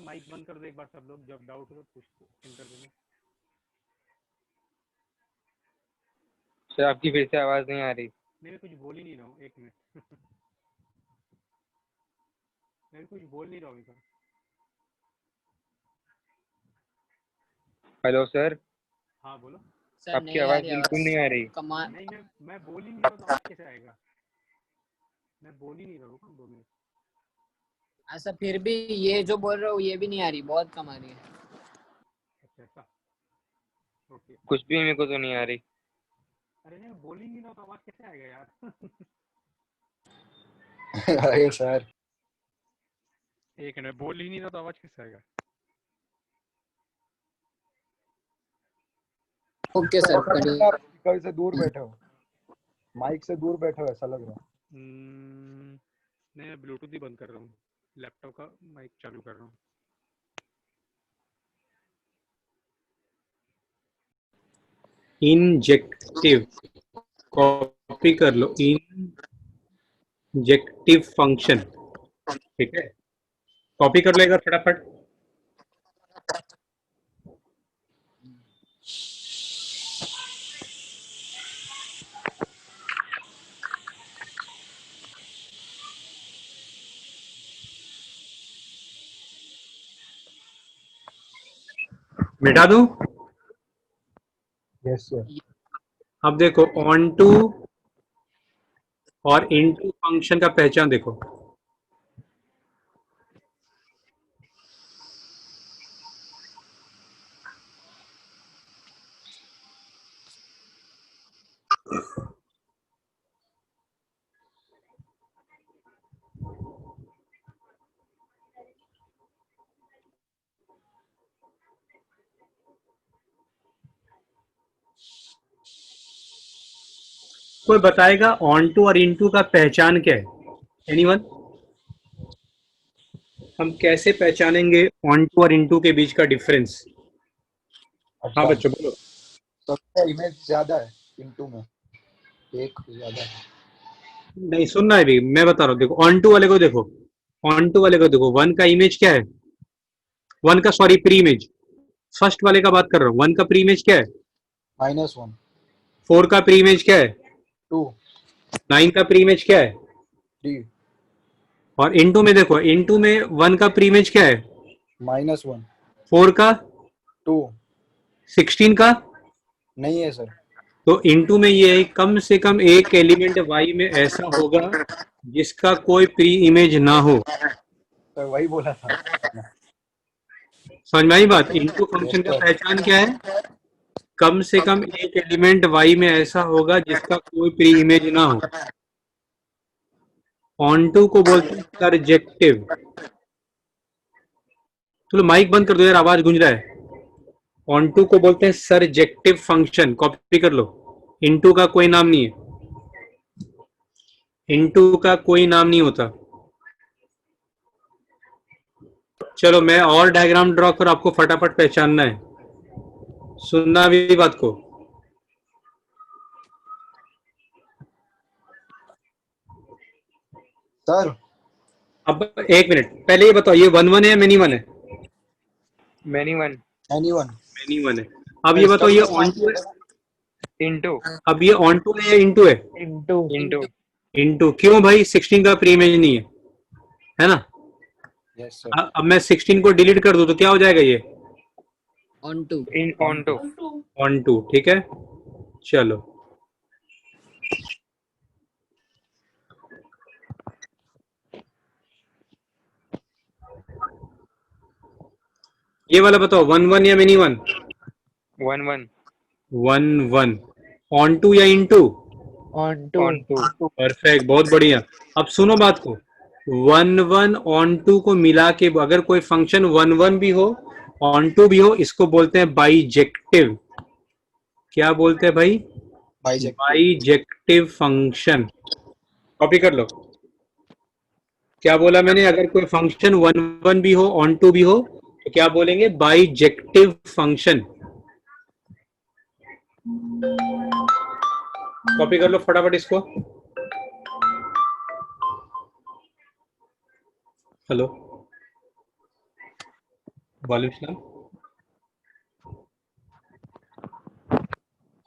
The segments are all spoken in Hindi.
माइक बंद कर दो एक बार सब लोग, जब डाउट हो तो पूछ इंटरव्यू में। सर आपकी फिर से आवाज नहीं आ रही। मैं कुछ बोल ही नहीं रहा हूँ, एक मिनट। मैं कुछ बोल नहीं रहा हूँ सर। Hello sir. हाँ बोलो। सर आपकी नहीं आ आवाज रही बिल्कुल नहीं आ रही। कमाल। नहीं मैं बोल ही नहीं रहा हूँ तो आवाज कैसे आएगा? मैं बोल ही नहीं रहा हूँ 2 मिनट। ऐसा फिर भी ये जो बोल रहे हो ये भी नहीं आ रही, बहुत कम आ रही है। अच्छा ऐसा, ओके। कुछ भी मेरे को तो नहीं आ रही। अरे नहीं, मैं बोल ही नहीं रहा हूँ तो आवाज कैसे आएगा यार? अरे सर एक मिनट, बोल ही नहीं रहा तो आवाज कैसे आएगा? ओके सर करिए। आप स्पीकर से दूर बैठे हो, माइक से दूर बैठे हो ऐसा लग रहा है। नहीं मैं ब्लूटूथ ही बंद कर रहा हूँ, लैपटॉप का माइक चालू कर रहा हूँ। इंजेक्टिव, कॉपी कर लो, इंजेक्टिव फंक्शन, ठीक है? कॉपी कर लो एक बार फटाफट। मिटा दूं? Yes sir. अब देखो ऑन टू और इनटू फंक्शन का पहचान देखो। कोई बताएगा ऑन टू और इनटू का पहचान क्या है? एनीवन? हम कैसे पहचानेंगे ऑन टू और इनटू के बीच का डिफरेंस? हाँ बच्चों बोलो। सबका इमेज ज्यादा है इनटू में, एक ज्यादा है। नहीं सुनना है भी, मैं बता रहा हूँ। देखो ऑन टू वाले को देखो, ऑन टू वाले को देखो, वन का इमेज क्या है? वन का सॉरी प्री इमेज, फर्स्ट वाले का बात कर रहा हूँ। वन का प्री इमेज क्या है? -1। 4 का प्री इमेज क्या है? 2। 9 का प्री इमेज क्या है? 3। और इनटू में देखो, इनटू में वन का प्री इमेज क्या है? -1। 4 का? 2। 16 का? नहीं है सर। तो इनटू में ये कम से कम एक एलिमेंट वाई में ऐसा होगा जिसका कोई प्री इमेज ना हो। सर वही बोला था। समझ में आई बात? इनटू फंक्शन का पहचान क्या है? कम से कम एक एलिमेंट वाई में ऐसा होगा जिसका कोई प्री इमेज ना हो। ऑन टू को बोलते हैं सरजेक्टिव। चलो माइक बंद कर दो यार, आवाज गूंज रहा है। ऑन टू को बोलते हैं सरजेक्टिव फंक्शन, कॉपी कर लो। इनटू का कोई नाम नहीं है, इनटू का कोई नाम नहीं होता। चलो मैं और डायग्राम ड्रॉ कर, आपको फटाफट पहचानना है, सुनना भी बात को। सर अब एक मिनट, पहले ये बताओ ये 1 1 है या मेनी 1 है? Many one. एनीवन। मेनी 1 है। अब ये बताओ ये ऑन टू है? इनटू। अब ये ऑन टू है या इनटू है? इनटू। इनटू। इनटू क्यों भाई? 16 का प्री इमेज नहीं है ना? Yes sir. अब मैं 16 को डिलीट कर दूं तो क्या हो जाएगा? ये ऑन टू। इन ऑन टू। ऑन टू, ठीक है। चलो ये वाला बताओ, 1 1 या मेनी 1? 1 1। 1 1। ऑन टू या इनटू? Onto. परफेक्ट, बहुत बढ़िया। अब सुनो बात को, 1 1 ऑन टू को मिला के अगर कोई फंक्शन 1 1 भी हो ऑन टू भी हो, इसको बोलते हैं बाइजेक्टिव। क्या बोलते हैं भाई? Bijective function. कॉपी कर लो। क्या बोला मैंने? अगर कोई फंक्शन 1 1 भी हो ऑन टू भी हो तो क्या बोलेंगे? Bijective function. कॉपी कर लो फटाफट इसको। हेलो वालेकुम सलाम।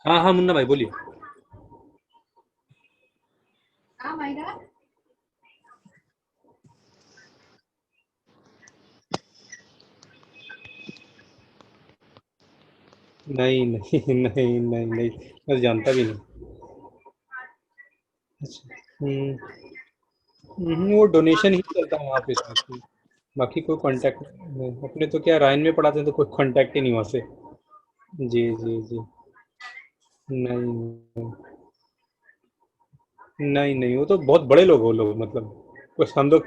हाँ हाँ मुन्ना भाई बोलिए। नहीं नहीं नहीं नहीं नहीं, मैं जानता भी नहीं। अच्छा। वो डोनेशन ही चलता है वहाँ पे शायद। बाकी कोई कांटेक्ट नहीं, अपने तो क्या रायन में पढ़ाते हैं तो कोई कांटेक्ट ही नहीं वहाँ से। जी जी जी। नहीं नहीं नहीं, वो तो बहुत बड़े लोग हो लोग, मतलब बस हम लोग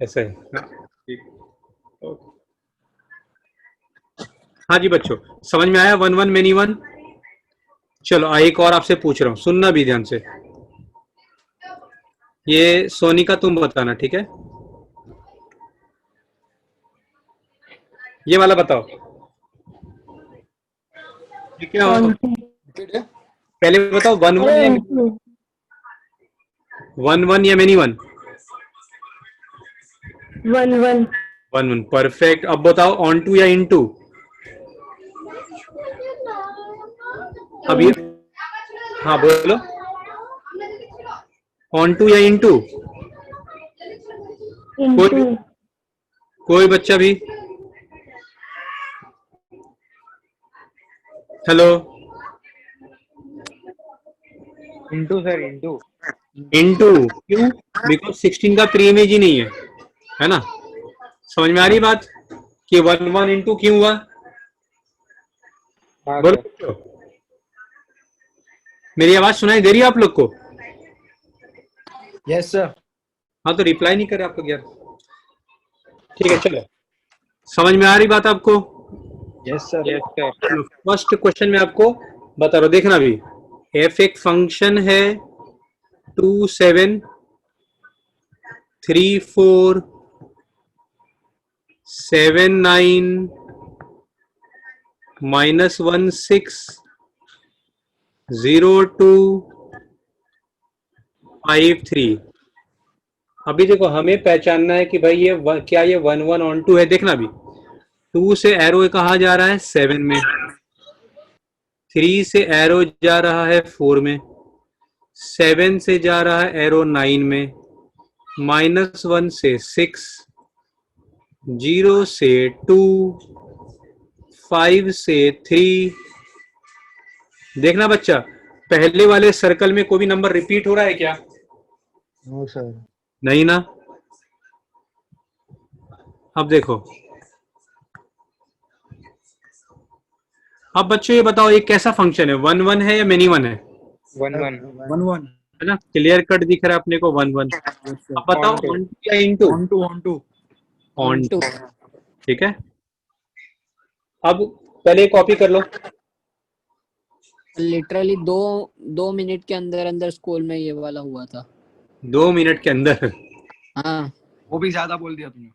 ऐसे है। हाँ, ठीक। ओके। हाँ जी बच्चों, समझ में आया वन वन मेनी वन। चलो एक और आपसे पूछ रहा हूँ, सुनना भी ध्यान से। ये सोनिका तुम बताना, ठीक है? ये वाला बताओ, ये क्या हो? कौन सी? रिपीट है। पहले बताओ वन वन या वन वन या many one? One one one one, perfect. अब बताओ ऑन टू या इन टू? अब ये, हाँ बोलो, ऑन टू या इन टू? इंटू कोई बच्चा भी? Hello? Into sir into. Into क्यों? बिकॉज 16 का प्री इमेज ही नहीं है ना? समझ में आ रही बात कि वन वन इंटू क्यों हुआ? हाँ बोलो सर। बच्चों। मेरी आवाज सुनाई दे रही है आप लोग को? Yes sir. हाँ तो रिप्लाई नहीं कर रहे आप लोग यार। ठीक है चलो, समझ में आ रही बात आपको? Yes sir. Yes sir. First question में आपको बता रहा हूं, देखना भी। एफ एक फंक्शन है 2 7 3 4 7 9 -1 6 0 2 5 3। अभी देखो हमें पहचानना है कि भाई ये क्या ये वन वन ऑन टू है। देखना भी, 2 से एरो कहा जा रहा है 7 में, 3 से एरो जा रहा है 4 में, 7 से जा रहा है एरो 9 में, -1 से 6, 0 से 2, 5 से 3। देखना बच्चा, पहले वाले सर्कल में कोई भी नंबर रिपीट हो रहा है क्या? No sir. नहीं ना। अब देखो, अब बच्चों ये बताओ ये कैसा फंक्शन है, वन वन है या मेनी वन है? One one. One one. है ना, क्लियर कट दिख रहा है अपने को वन वन। अब बताओ On to। ऑन टू या into? Onto onto. Onto ठीक है। अब पहले कॉपी कर लो। लिटरली दो मिनट के अंदर अंदर स्कूल में ये वाला हुआ था। 2 मिनट के अंदर? हाँ वो भी ज्यादा बोल दिया तुमने।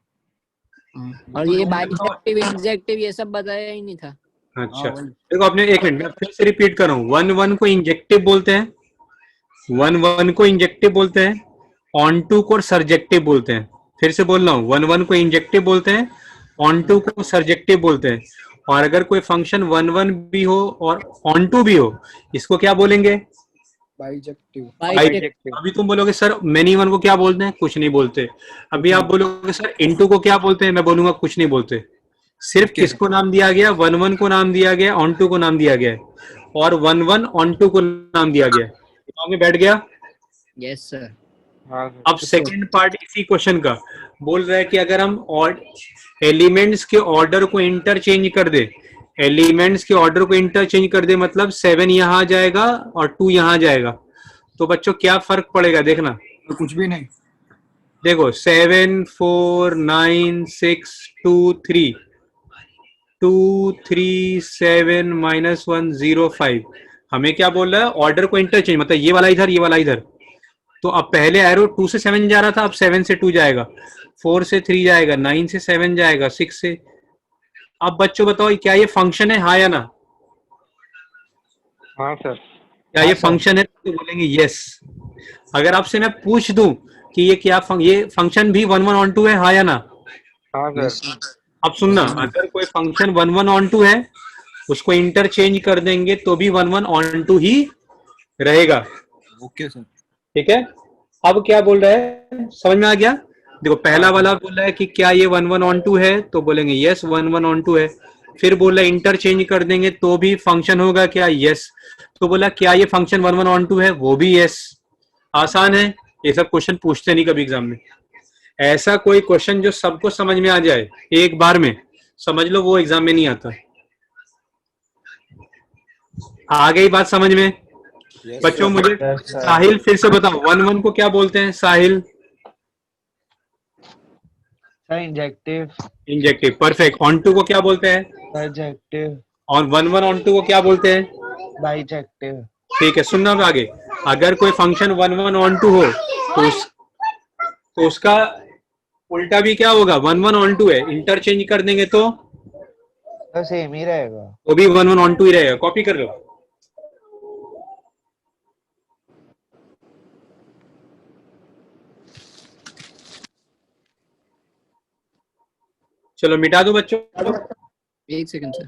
और ये बाइजेक्टिव इंजेक्टिव ये सब बताया ही नहीं था। अच्छा वही। देखो, आपने एक मिनट, मैं फिर से रिपीट कर रहा हूँ। वन वन को इंजेक्टिव बोलते हैं, वन वन को इंजेक्टिव बोलते हैं, ऑन टू को सरजेक्टिव बोलते हैं। फिर से बोल रहा हूँ, वन वन को इंजेक्टिव बोलते हैं, ऑन टू को सरजेक्टिव बोलते हैं। और अगर कोई फंक्शन वन वन भी हो और ऑन टू भी हो, इसको क्या बोलेंगे? बाइजेक्टिव। बाइजेक्टिव अभी तुम बोलोगे सर मेनी वन को क्या बोलते हैं? कुछ नहीं बोलते। अभी आप बोलोगे सर इनटू को क्या बोलते हैं? मैं बोलूंगा कुछ नहीं बोलते। सिर्फ किसको नाम दिया गया? वन वन को नाम दिया गया, ऑन टू को नाम दिया गया है, और वन वन ऑन टू को नाम दिया गया है। दिमाग में बैठ गया? Yes sir. हाँ सर। अब सेकंड पार्ट इसी क्वेश्चन का बोल रहा है कि अगर हम एलिमेंट्स के ऑर्डर को इंटरचेंज कर दे, एलिमेंट्स के ऑर्डर को इंटरचेंज कर दे, मतलब 7 यहाँ आ जाएगा और 2 यहाँ आ जाएगा, तो बच्चों क्या फर्क पड़ेगा? देखना, कुछ भी नहीं। देखो 7 4 9 6 2 3 2 3 7 -1 0 5। हमें क्या बोल रहा है? ऑर्डर को इंटरचेंज, मतलब ये वाला इधर, ये वाला इधर। तो अब पहले एरो 2 से 7 जा रहा था, अब 7 से 2 जाएगा, 4 से 3 जाएगा, 9 से 7 जाएगा, 6 से। अब बच्चों बताओ क्या ये फंक्शन है, हाँ या ना? हाँ सर। क्या ये फंक्शन है? तो बोलेंगे यस। अगर आपसे मैं पूछ दूं कि ये क्या ये फंक्शन भी वन वन ऑन टू है, हाँ या ना? हाँ सर। अब सुनना, अगर कोई फंक्शन 1 1 ऑन 2 है, उसको इंटरचेंज कर देंगे तो भी 1 1 ऑन 2 ही रहेगा। Okay sir. ठीक है, अब क्या बोल रहा है, समझ में आ गया? देखो पहला वाला बोल रहा है कि क्या ये 1 1 ऑन 2 है, तो बोलेंगे यस 1 1 ऑन 2 है। फिर बोला इंटरचेंज कर देंगे तो भी फंक्शन होगा क्या, यस। तो बोला क्या ये फंक्शन 1 1 ऑन 2 है, वो भी यस। आसान है, ये सब क्वेश्चन पूछते नहीं कभी एग्जाम में। ऐसा कोई क्वेश्चन जो सबको समझ में आ जाए एक बार में, समझ लो वो एग्जाम में नहीं आता। आ गई बात समझ में? यस बच्चों सर। मुझे साहिल फिर से बताओ, 1 1 को क्या बोलते हैं Sahil? Sir injective. Injective, perfect. Onto को क्या बोलते हैं? सर्जेक्टिव। और 1 1 ऑन टू को क्या बोलते हैं? बाइजेक्टिव। ठीक है, सुनना अब आगे। अगर कोई फंक्शन 1 1 ऑन टू हो तो उसका उल्टा भी क्या होगा, 1 1 ऑन टू है, इंटरचेंज कर देंगे तो तो सेम ही रहेगा। वो भी 1 1 ऑन टू ही रहेगा। कॉपी कर लो। चलो मिटा दो बच्चों। एक सेकंड सर।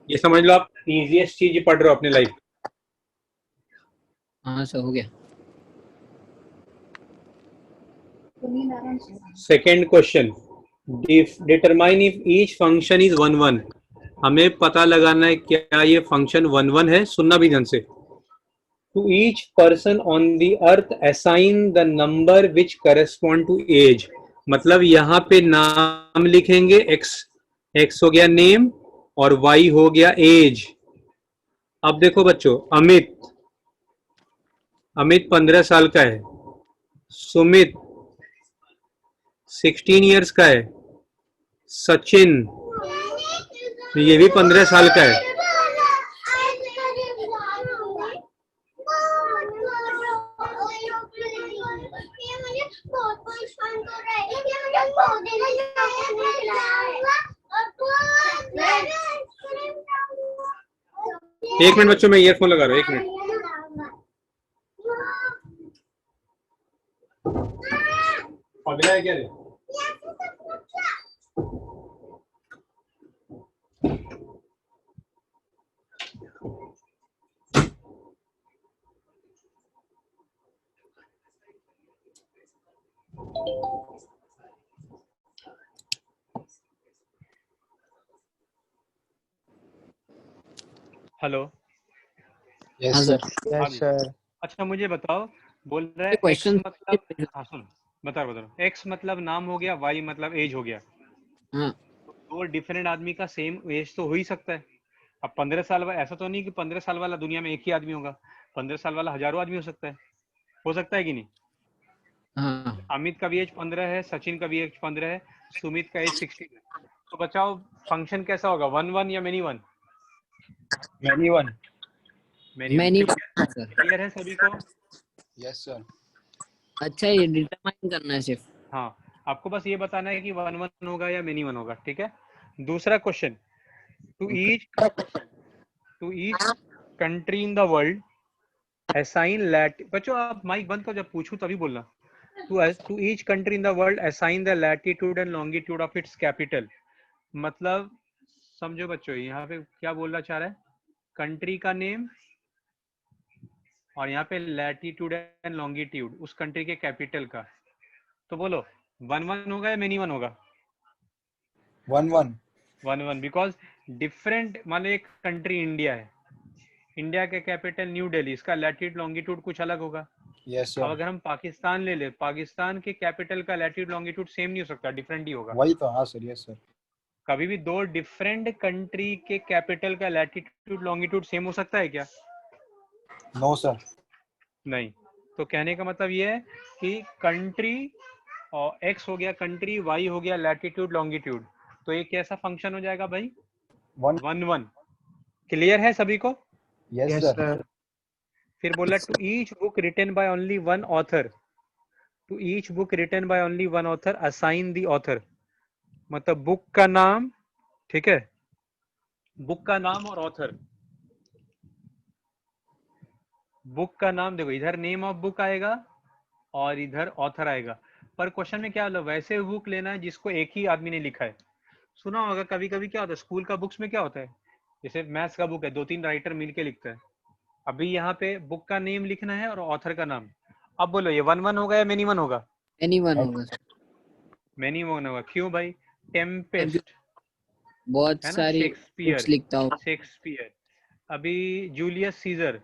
ये समझ लो आप इजीएस्ट चीज पढ़ रहे हो अपने लाइफ। हाँ सर, हो गया। Second question, determine if each function is 1 1। हमें पता लगाना है क्या ये फंक्शन 1 1 है। सुनना भी ध्यान से। To each person on the earth assign the number which correspond to age. मतलब यहाँ पे नाम लिखेंगे, एक्स हो गया नेम और वाई हो गया एज। अब देखो बच्चों, अमित 15 साल का है, सुमित 16 इयर्स का है, सचिन ये भी 15 साल का है। एक मिनट बच्चों, मैं ईयरफोन लगा रहा हूँ, एक मिनट। अगला है क्या रे? हेलो। हाँ yes sir. Sir. Yes sir. अच्छा मुझे बताओ, बोल रहा है एक्स क्वेश्चन। मतलब, हाँ सुन, बताओ। एक्स मतलब नाम हो गया, वाई मतलब एज हो गया। हाँ दो डिफरेंट आदमी का सेम एज तो हो ही सकता है। अब 15 साल वाला, ऐसा तो नहीं कि 15 साल वाला दुनिया में एक ही आदमी होगा। 15 साल वाला हजारों आदमी हो सकता है कि नहीं? हाँ। अमित का भी एज 15 है, सचिन का भी एज 15 है, सुमित का एज 16 है। तो बचाओ फंक्शन कैसा होगा, 1 1 या many one? Many one. Many sir. Clear है सभी को? Yes sir. अच्छा, ये डिटरमाइन करना है सिर्फ। हाँ, आपको बस ये बताना है कि 1 1 होगा या मेनी वन होगा। ठीक है। दूसरा question, to each country in the world assign latitude. बच्चों आप माइक बंद करो, जब पूछूं तभी बोलना। To each country in the world assign the latitude and longitude of its capital. मतलब समझो बच्चों, यहाँ पे क्या बोलना चाह रहा है, कंट्री का नेम और यहाँ पे लैटिट्यूड एंड लॉन्गिट्यूड उस कंट्री के कैपिटल का। तो बोलो 1 1 होगा या मेनी वन होगा? 1 1। 1 1, बिकॉज डिफरेंट। मान लो एक कंट्री इंडिया है, इंडिया के कैपिटल न्यू दिल्ली, इसका लैटिट्यूड लॉन्गिट्यूड कुछ अलग होगा। यस अब सर। अगर हम पाकिस्तान ले ले, पाकिस्तान के कैपिटल का लैटिट्यूड लॉन्गिट्यूड सेम नहीं हो सकता, डिफरेंट ही होगा। वही तो, हाँ सर। Yes sir. कभी भी दो डिफरेंट कंट्री के कैपिटल का लैटिट्यूड लॉन्गिट्यूड सेम हो सकता है क्या? No sir. नहीं। तो कहने का मतलब ये है कि कंट्री और एक्स हो गया कंट्री, वाई हो गया लैटिट्यूड लॉन्गिट्यूड, तो ये कैसा फंक्शन हो जाएगा भाई? 1 1 1। क्लियर है सभी को? Yes yes sir. सर। फिर बोला to each book written by only one author. To each book written by only one author assign the author. मतलब बुक का नाम, ठीक है, बुक का नाम और ऑथर। बुक का नाम देखो, इधर नेम ऑफ बुक आएगा और इधर ऑथर आएगा, पर क्वेश्चन में क्या मतलब वैसे बुक लेना है जिसको एक ही आदमी ने लिखा है। सुना होगा कभी कभी क्या होता है स्कूल का बुक्स में क्या होता है, जैसे मैथ्स का बुक है, 2-3 राइटर मिलके लिखते हैं। अभी यहाँ पे बुक का नेम लिखना है और ऑथर का नाम। अब बोलो ये 1-1 होगा या मेनी वन होगा? एनीवन होगा सर। मेनी वन होगा। क्यों भाई? मैं टेम्पेस्ट बहुत है ना, सारी शेक्सपियर, बुक्स लिखता हूँ। शेक्सपियर। अभी जूलियस सीजर,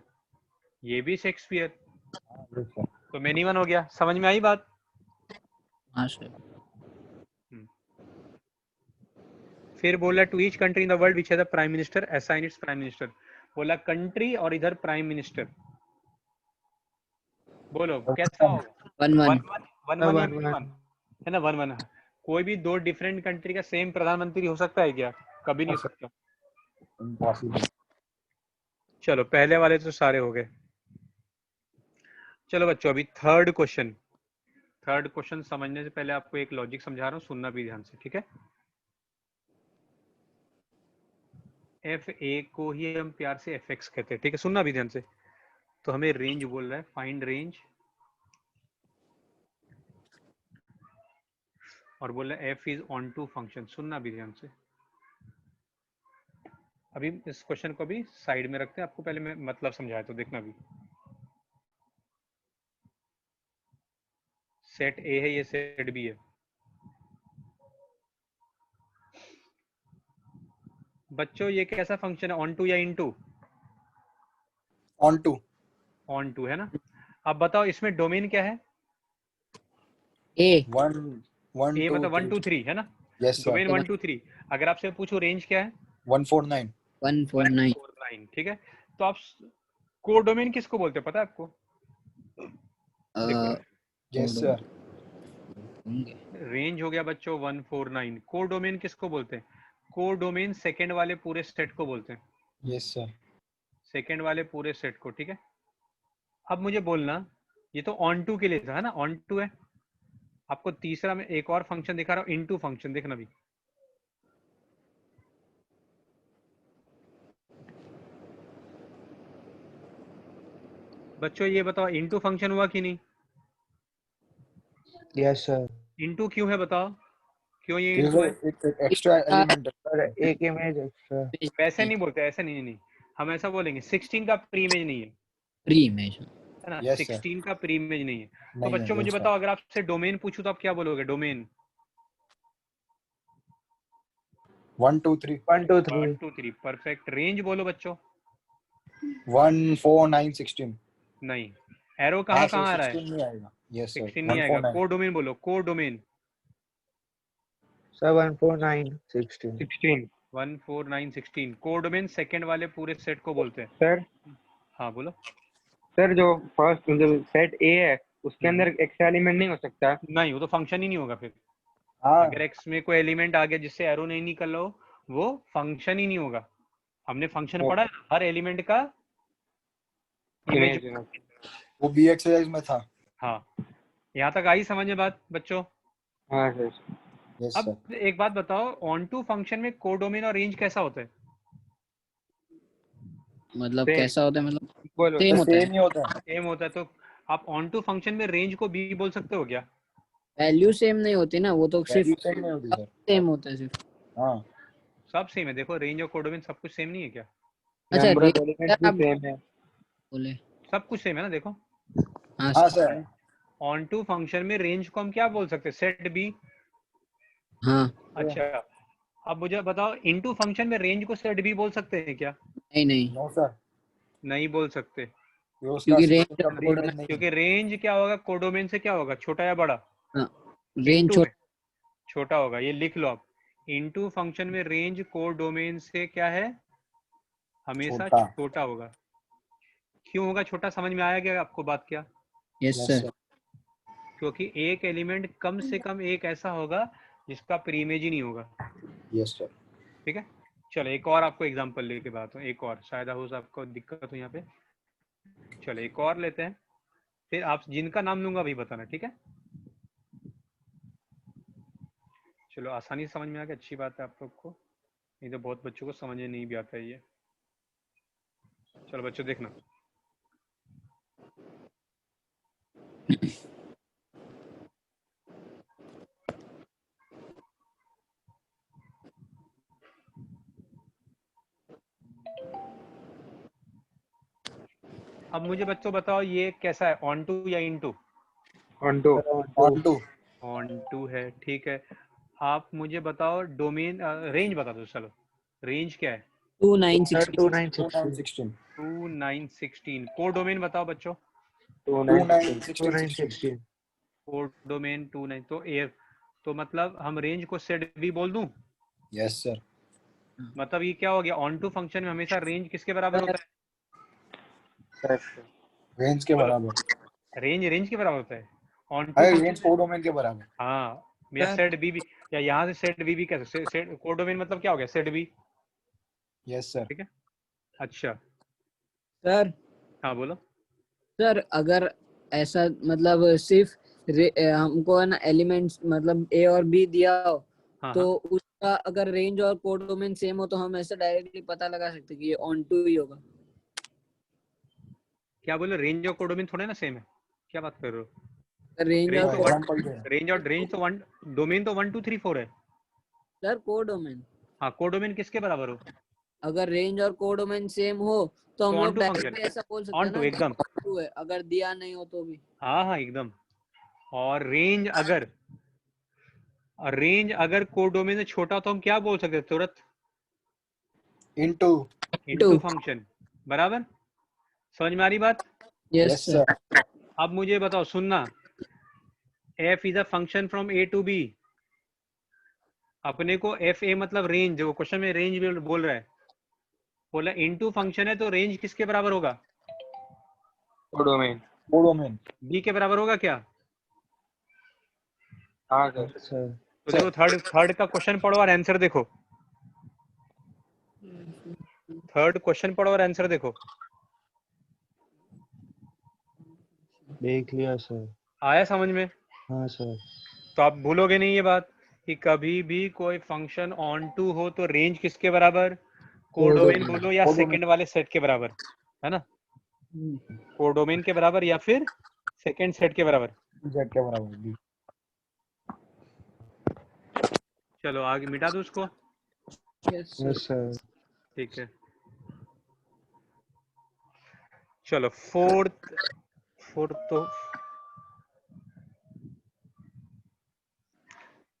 ये भी शेक्सपियर, yes sir. तो मेनी वन हो गया। समझ में आई बात? हाँ सर। फिर बोला to each country in the world which has a prime minister assign its prime minister. बोला कंट्री और इधर प्राइम मिनिस्टर, बोलो कैसा होगा? 1-1। 1-1 या 1-1 1 है ना, 1-1। कोई भी दो डिफरेंट कंट्री का सेम प्रधानमंत्री हो सकता है क्या? कभी नहीं हो सकता। Impossible. चलो पहले वाले तो सारे हो गए। चलो बच्चों अभी थर्ड क्वेश्चन। थर्ड क्वेश्चन समझने से पहले आपको एक लॉजिक समझा रहा हूँ, सुनना भी ध्यान से, ठीक है? एफ ए को ही हम प्यार से एफ एक्स कहते हैं, ठीक है? सुनना भी ध्यान से। तो हमें रेंज बोल रहा है, फाइंड रेंज, और बोल रहा है F is onto function. सुनना भी ध्यान से। अभी इस क्वेश्चन को भी साइड में रखते हैं, आपको पहले मैं मतलब समझाया तो देखना भी। सेट ए है, ये सेट बी है। बच्चों ये कैसा फंक्शन है, ऑन टू या into? On to. Onto है ना। अब बताओ इसमें डोमेन क्या है? ए 1 1 ए 2 मतलब 1 2 3. 3 है ना। Yes sir. डोमेन 1 2 3। अगर आपसे पूछो रेंज क्या है? 149. 149। 149, ठीक है। तो आप कोडोमेन किसको बोलते हैं पता है आपको? देखो Yes sir. रेंज हो गया बच्चों 149, कोडोमेन किसको बोलते हैं? कोडोमेन सेकंड वाले पूरे सेट को बोलते हैं, Yes sir. सेकंड वाले पूरे सेट को, ठीक है। अब मुझे बोलना, ये तो ऑन टू के लिए था, है ना, ऑन टू है। आपको तीसरा में एक और फंक्शन दिखा रहा हूँ, इनटू फंक्शन, देखना भी। बच्चों ये बताओ इनटू फंक्शन हुआ कि नहीं? Yes sir. इनटू क्यों है बताओ, क्यों ये This is इनटू है? एक extra element. सर एक इमेज एक्स्ट्रा। वैसे नहीं बोलते, ऐसे नहीं, नहीं हम ऐसा बोलेंगे 16 का प्री इमेज नहीं है, प्री इमेज। है ना। Yes, sir. 16 का प्री इमेज नहीं है। तो नहीं है, बच्चों मुझे yes, sir. बताओ अगर आपसे डोमेन पूछूं तो आप क्या बोलोगे? डोमेन 1 2 3. 1 2 3। 1 2 3, परफेक्ट। रेंज बोलो बच्चों। 1 4 9 16. नहीं, एरो कहाँ sir, कहाँ आ रहा है? 16 नहीं आएगा. Yes sir. 16 नहीं आएगा। 149. को डोमेन बोलो, को डोमेन। सर 149 16। 16 149 16, को डोमेन सेकंड वाले पूरे सेट को बोलते हैं। सर हाँ बोलो। सर जो फर्स्ट जो सेट ए है उसके अंदर एक्स्ट्रा एलिमेंट नहीं हो सकता? नहीं, वो तो फंक्शन ही नहीं होगा फिर। हाँ. अगर एक्स में कोई एलिमेंट आ गया जिससे एरो नहीं निकल रहा हो, वो फंक्शन ही नहीं होगा। हमने फंक्शन पढ़ा है, हर एलिमेंट का इमेज। इमेज। वो बी एक्सरसाइज में था. हाँ, यहाँ तक आई समझ में बात बच्चों? हाँ सर। Yes sir. अब एक बात बताओ, ऑन टू फंक्शन में कोडोमेन और रेंज कैसा होता है? मतलब Same. कैसा होता है, मतलब बोलो। सेम होता है। सेम ही होता है. सेम होता है। तो आप ऑन टू फंक्शन में रेंज को बी बोल सकते हो क्या? वैल्यू सेम नहीं होती ना, वो तो सिर्फ वैल्यू सेम नहीं होती सर. सेम होता है सिर्फ। हाँ. सब सेम है। देखो रेंज और कोडोमेन सब कुछ सेम नहीं है क्या? अच्छा नंबर ऑफ रेंज एलिमेंट्स भी सेम है। बोले। सब कुछ सेम है ना। देखो हाँ हाँ sir. Sir. Onto function में रेंज को हम क्या बोल सकते हैं? Set B. हाँ। अच्छा, अब मुझे बताओ इनटू फंक्शन में रेंज को सेट बी बोल सकते हैं क्या? नहीं नहीं, नो सर. नहीं बोल सकते, ये उसका क्योंकि system रेंज का और प्रीमियम कोडोमेन। नहीं है. क्योंकि रेंज क्या होगा कोडोमेन से, क्या होगा, छोटा या बड़ा? हाँ, रेंज इनटू छोटा। में छोटा होगा, ये लिख लो आप। इनटू फंक्शन में रेंज कोडोमेन से क्या है, हमेशा छोटा. छोटा होगा। क्यों होगा छोटा? समझ में आया क्या आपको बात? क्या? Yes Yes sir. sir. क्योंकि एक एलिमेंट कम से कम एक ऐसा होगा जिसका प्रीमेज ही नहीं होगा, Yes sir. ठीक है। चलो एक और आपको एग्जांपल लेके बात हूँ, एक और शायद हो आपको दिक्कत हो यहाँ पे। चलो एक और लेते हैं, फिर आप जिनका नाम लूंगा वही बताना, ठीक है। चलो आसानी से समझ में आ गया, अच्छी बात है आप लोग को। नहीं तो बहुत बच्चों को समझ में नहीं भी आता है ये। चलो बच्चों देखना, अब मुझे बच्चों बताओ ये कैसा है, ऑन टू या into? Onto. Onto. Onto है, ठीक है। आप मुझे बताओ डोमेन, रेंज बता दो। चलो रेंज क्या है? 2960 2916 2916। कोड डोमेन बताओ बच्चों। 2916 कोड डोमेन 29, तो एयर, तो मतलब हम रेंज को सेट भी बोल दूं? Yes sir. मतलब ये क्या हो गया, ऑन टू फंक्शन में हमेशा रेंज किसके बराबर होता है? रेंज के बोलो, बराबर। रेंज के बराबर होता है ऑन टू अरे फंक्शन। रेंज कोडोमेन के बराबर। हाँ, या सेट बी भी, या यहाँ से सेट बी भी कैसे, सेट कोड डोमेन मतलब क्या हो गया, सेट बी। Yes sir. ठीक है, अच्छा। सर। हाँ बोलो। सर अगर ऐसा मतलब सिर्फ हमको है ना एलिमेंट्स मतलब ए और बी दिया हो, हाँ तो हाँ, उसका अगर रेंज और कोड डोमेन सेम हो तो हम ऐसे डायरेक्टली पता लगा सकते कि ये ऑन टू ही होगा। क्या बोलो, रेंज और कोड डोमेन थोड़े ना सेम है, क्या बात कर रहे हो? रेंज रेंज और तो कोड, एग्जांपल दे। रेंज तो वन, डोमेन तो 1 2 3 4 है। सर कोड डोमेन, हाँ, कोड डोमेन किसके बराबर हो? अगर रेंज और कोड डोमेन सेम हो तो तो हम ऑन लोग टू फंक्शन, डायरेक्टली ऐसा बोल सकते ऑन हैं टू ना कि एकदम। ऑन टू है, अगर दिया नहीं हो तो भी। हाँ हाँ एकदम। और रेंज अगर कोड डोमेन से छोटा हो तो हम क्या बोल सकते हैं तुरंत? इनटू। इनटू फंक्शन, बराबर। समझ में आ रही बात? Yes yes sir. सर। अब मुझे बताओ, सुनना, f is a function from a to b। अपने को एफ ए मतलब रेंज, जो क्वेश्चन में रेंज बोल रहा है, बोला इनटू फंक्शन है तो रेंज किसके बराबर होगा? डोमेन। कोडोमेन। b के बराबर होगा क्या? हाँ सर। सर। तो देखो थर्ड का क्वेश्चन पढ़ो और आंसर देखो। थर्ड क्वेश्चन पढ़ो और आंसर देखो। देख लिया सर। आया समझ में? हाँ सर। तो आप भूलोगे नहीं ये बात कि कभी भी कोई फंक्शन ऑन टू हो तो रेंज किसके बराबर, कोडोमेन बोलो या कोडोमेन। सेकंड वाले सेट के बराबर, है ना? कोडोमेन के बराबर या फिर सेकंड सेट के बराबर। जेड के बराबर भी। चलो आगे मिटा दो उसको। Yes yes sir. ठीक है, चलो फोर्थ तो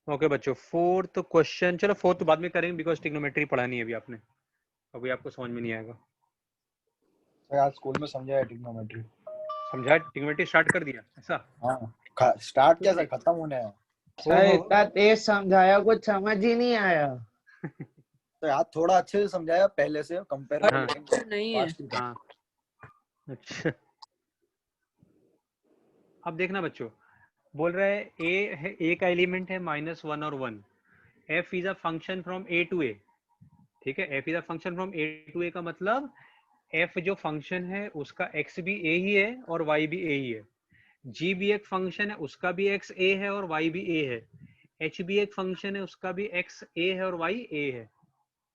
ओके बच्चों, फोर्थ क्वेश्चन, चलो फोर्थ तो बाद में करेंगे बिकॉज ट्रिग्नोमेट्री पढ़ा नहीं है अभी आपने, अभी आपको समझ में नहीं आएगा। सर आज स्कूल में समझाया ट्रिग्नोमेट्री। समझा, ट्रिग्नोमेट्री स्टार्ट कर दिया ऐसा? हाँ स्टार्ट क्या सर, खत्म होने है। सर इतना तेज समझाया कुछ समझ ही नहीं आया। तो आज थोड़ा अच्छे से समझाया पहले से कंपेयर हाँ में। नहीं है। हाँ, अच्छा। अब देखना बच्चों, बोल रहा है ए का एलिमेंट है -1 और 1। F is a function from A to A. ठीक है, F is a function from A to A का मतलब एफ जो फंक्शन है उसका एक्स भी ए ही है और वाई भी ए ही है। जी भी एक फंक्शन है, उसका भी एक्स ए है और वाई भी ए है। एच भी एक फंक्शन है, उसका भी एक्स ए है और वाई ए है।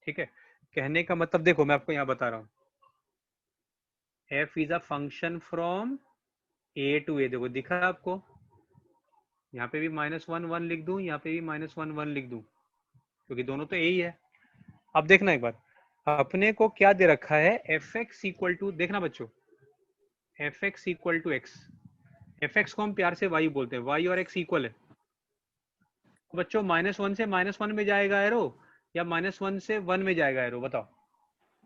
ठीक है, कहने का मतलब देखो मैं आपको यहाँ बता रहा हूँ, f is a function from A to A. देखो दिखा आपको, यहाँ पे भी -1 1 लिख दूं, यहाँ पे भी -1 1 लिख दूं, क्योंकि दोनों तो ए ही है। अब देखना एक बार, अपने को क्या दे रखा है, एफ एक्स इक्वल टू, देखना बच्चों, F x equal to x. F x को हम प्यार से वाई बोलते हैं, वाई और एक्स इक्वल है। तो बच्चों -1 से -1 में जाएगा एरो या -1 से 1 में जाएगा एरो, बताओ।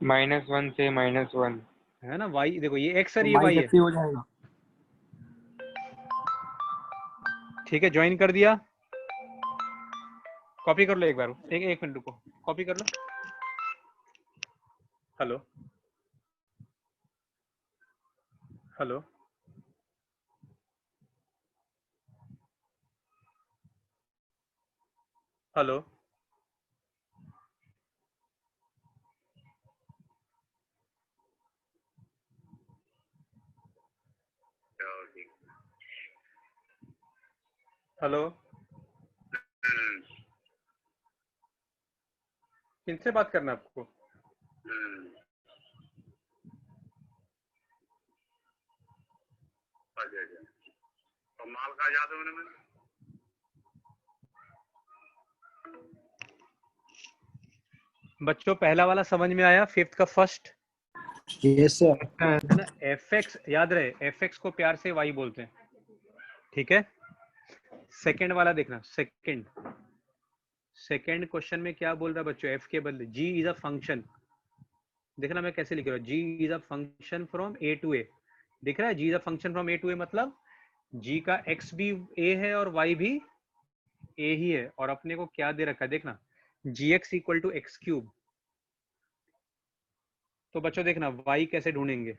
-1 से -1। है ना, वाई देखो ये एक्स और तो ये वाई है। कैसे हो जाएगा। ठीक है, ज्वाइन कर दिया, कॉपी कर लो एक बार, एक मिनट रुको, कॉपी कर लो। हेलो हेलो, हेलो, हेलो, किनसे बात करना है आपको? तो माल का याद होने में बच्चों पहला वाला समझ में आया? फिफ्थ का फर्स्ट यस सर। है ना, fx याद रहे, fx को प्यार से y बोलते हैं, ठीक है। सेकंड वाला देखना, सेकंड क्वेश्चन में क्या बोल रहा है बच्चों? f के बदले g इज अ फंक्शन। देखना मैं कैसे लिख रहा हूँ, g is a function from a to a। दिख रहा है g is a function from a to a, मतलब g का x भी a है और y भी a ही है, और अपने को क्या दे रखा है देखना, gx equal to x cube. तो बच्चों देखना y कैसे ढूंढेंगे,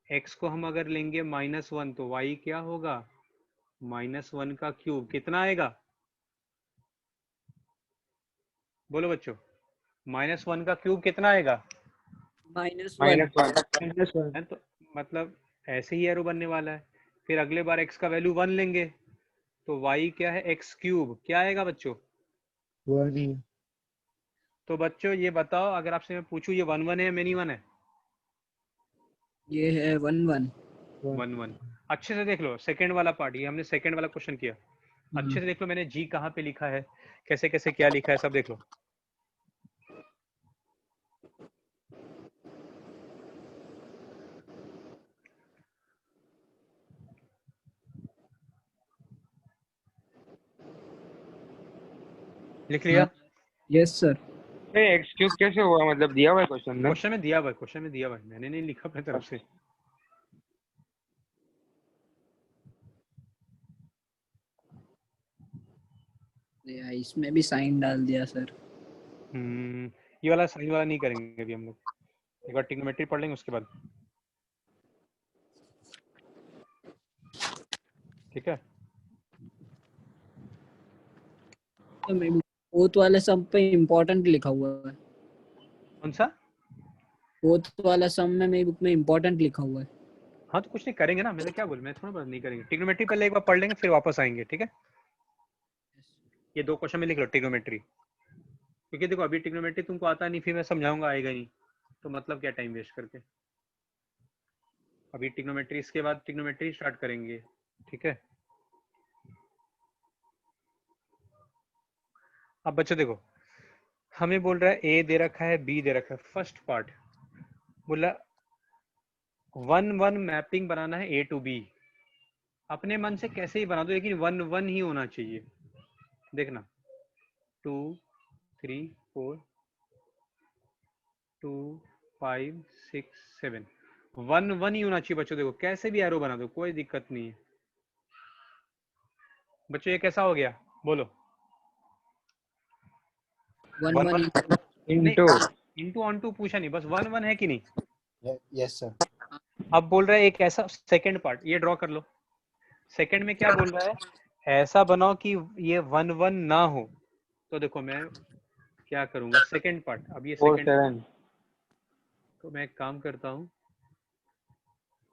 x को हम अगर लेंगे -1 तो y क्या होगा, -1 का क्यूब कितना आएगा, बोलो बच्चों, -1 का क्यूब कितना आएगा? -1 है तो मतलब ऐसे ही एरो बनने वाला है। फिर अगले बार x का वैल्यू 1 लेंगे तो y क्या है, एक्स क्यूब क्या आएगा बच्चों? 1। तो बच्चों ये बताओ, अगर आपसे मैं पूछूं ये 1 1 है या मेनी 1 है? ये है 1 1। 1 1। अच्छे से देख लो सेकंड वाला पार्ट, ये हमने सेकंड वाला क्वेश्चन किया, अच्छे से देख लो मैंने जी कहाँ पे लिखा है, कैसे कैसे क्या लिखा है, सब देख लो। लिख लिया? Yes sir. एक्स क्यूब कैसे हुआ, मतलब दिया हुआ है क्वेश्चन में? क्वेश्चन में दिया हुआ है, क्वेश्चन में दिया हुआ है, मैंने नहीं लिखा अपने तरफ से। इसमें भी साइन डाल दिया सर। ये वाला साइन वाला नहीं करेंगे अभी हम लोग, एक बार ट्रिग्नोमेट्री पढ़ लेंगे उसके बाद, ठीक है। तो फोर्थ वाले सम पे इम्पोर्टेंट लिखा हुआ है। कौन सा? फोर्थ वाला सम में मेरी बुक में इम्पोर्टेंट लिखा हुआ है। हाँ तो कुछ नहीं करेंगे ना, मैंने क्या बोल, मैं थोड़ा नहीं करेंगे, ट्रिग्नोमेट्री पहले एक बार पढ़ लेंगे फिर वापस आएंगे, ठीक है। ये 2 क्वेश्चन में लिख लो ट्रिग्नोमेट्री, क्योंकि देखो अभी ट्रिग्नोमेट्री तुमको आता नहीं, फिर मैं समझाऊंगा आएगा नहीं, तो मतलब क्या टाइम वेस्ट करके। अभी ट्रिग्नोमेट्री, इसके बाद ट्रिग्नोमेट्री स्टार्ट करेंगे, ठीक है। अब बच्चों देखो, हमें बोल रहा है ए दे रखा है, बी दे रखा है, फर्स्ट पार्ट बोला 1 1 मैपिंग बनाना है ए टू बी, अपने मन से कैसे ही बना दो लेकिन 1 1 ही होना चाहिए। देखना 2 3 4 2 5 6 7 1 1 ही होना चाहिए बच्चों। देखो कैसे भी एरो बना दो, कोई दिक्कत नहीं है बच्चों। ये कैसा हो गया बोलो? 1 1 1 1 इनटू इंटू ऑन टू पूछा नहीं, बस 1 1 है कि नहीं। Yes sir. अब बोल रहा है एक ऐसा सेकंड पार्ट, ये ड्रॉ कर लो। सेकंड में क्या बोल रहा है, ऐसा बनाओ कि ये 1 1 ना हो। तो देखो मैं क्या करूंगा, सेकंड पार्ट, अब ये 4 सेकंड, 7 तो मैं एक काम करता हूं,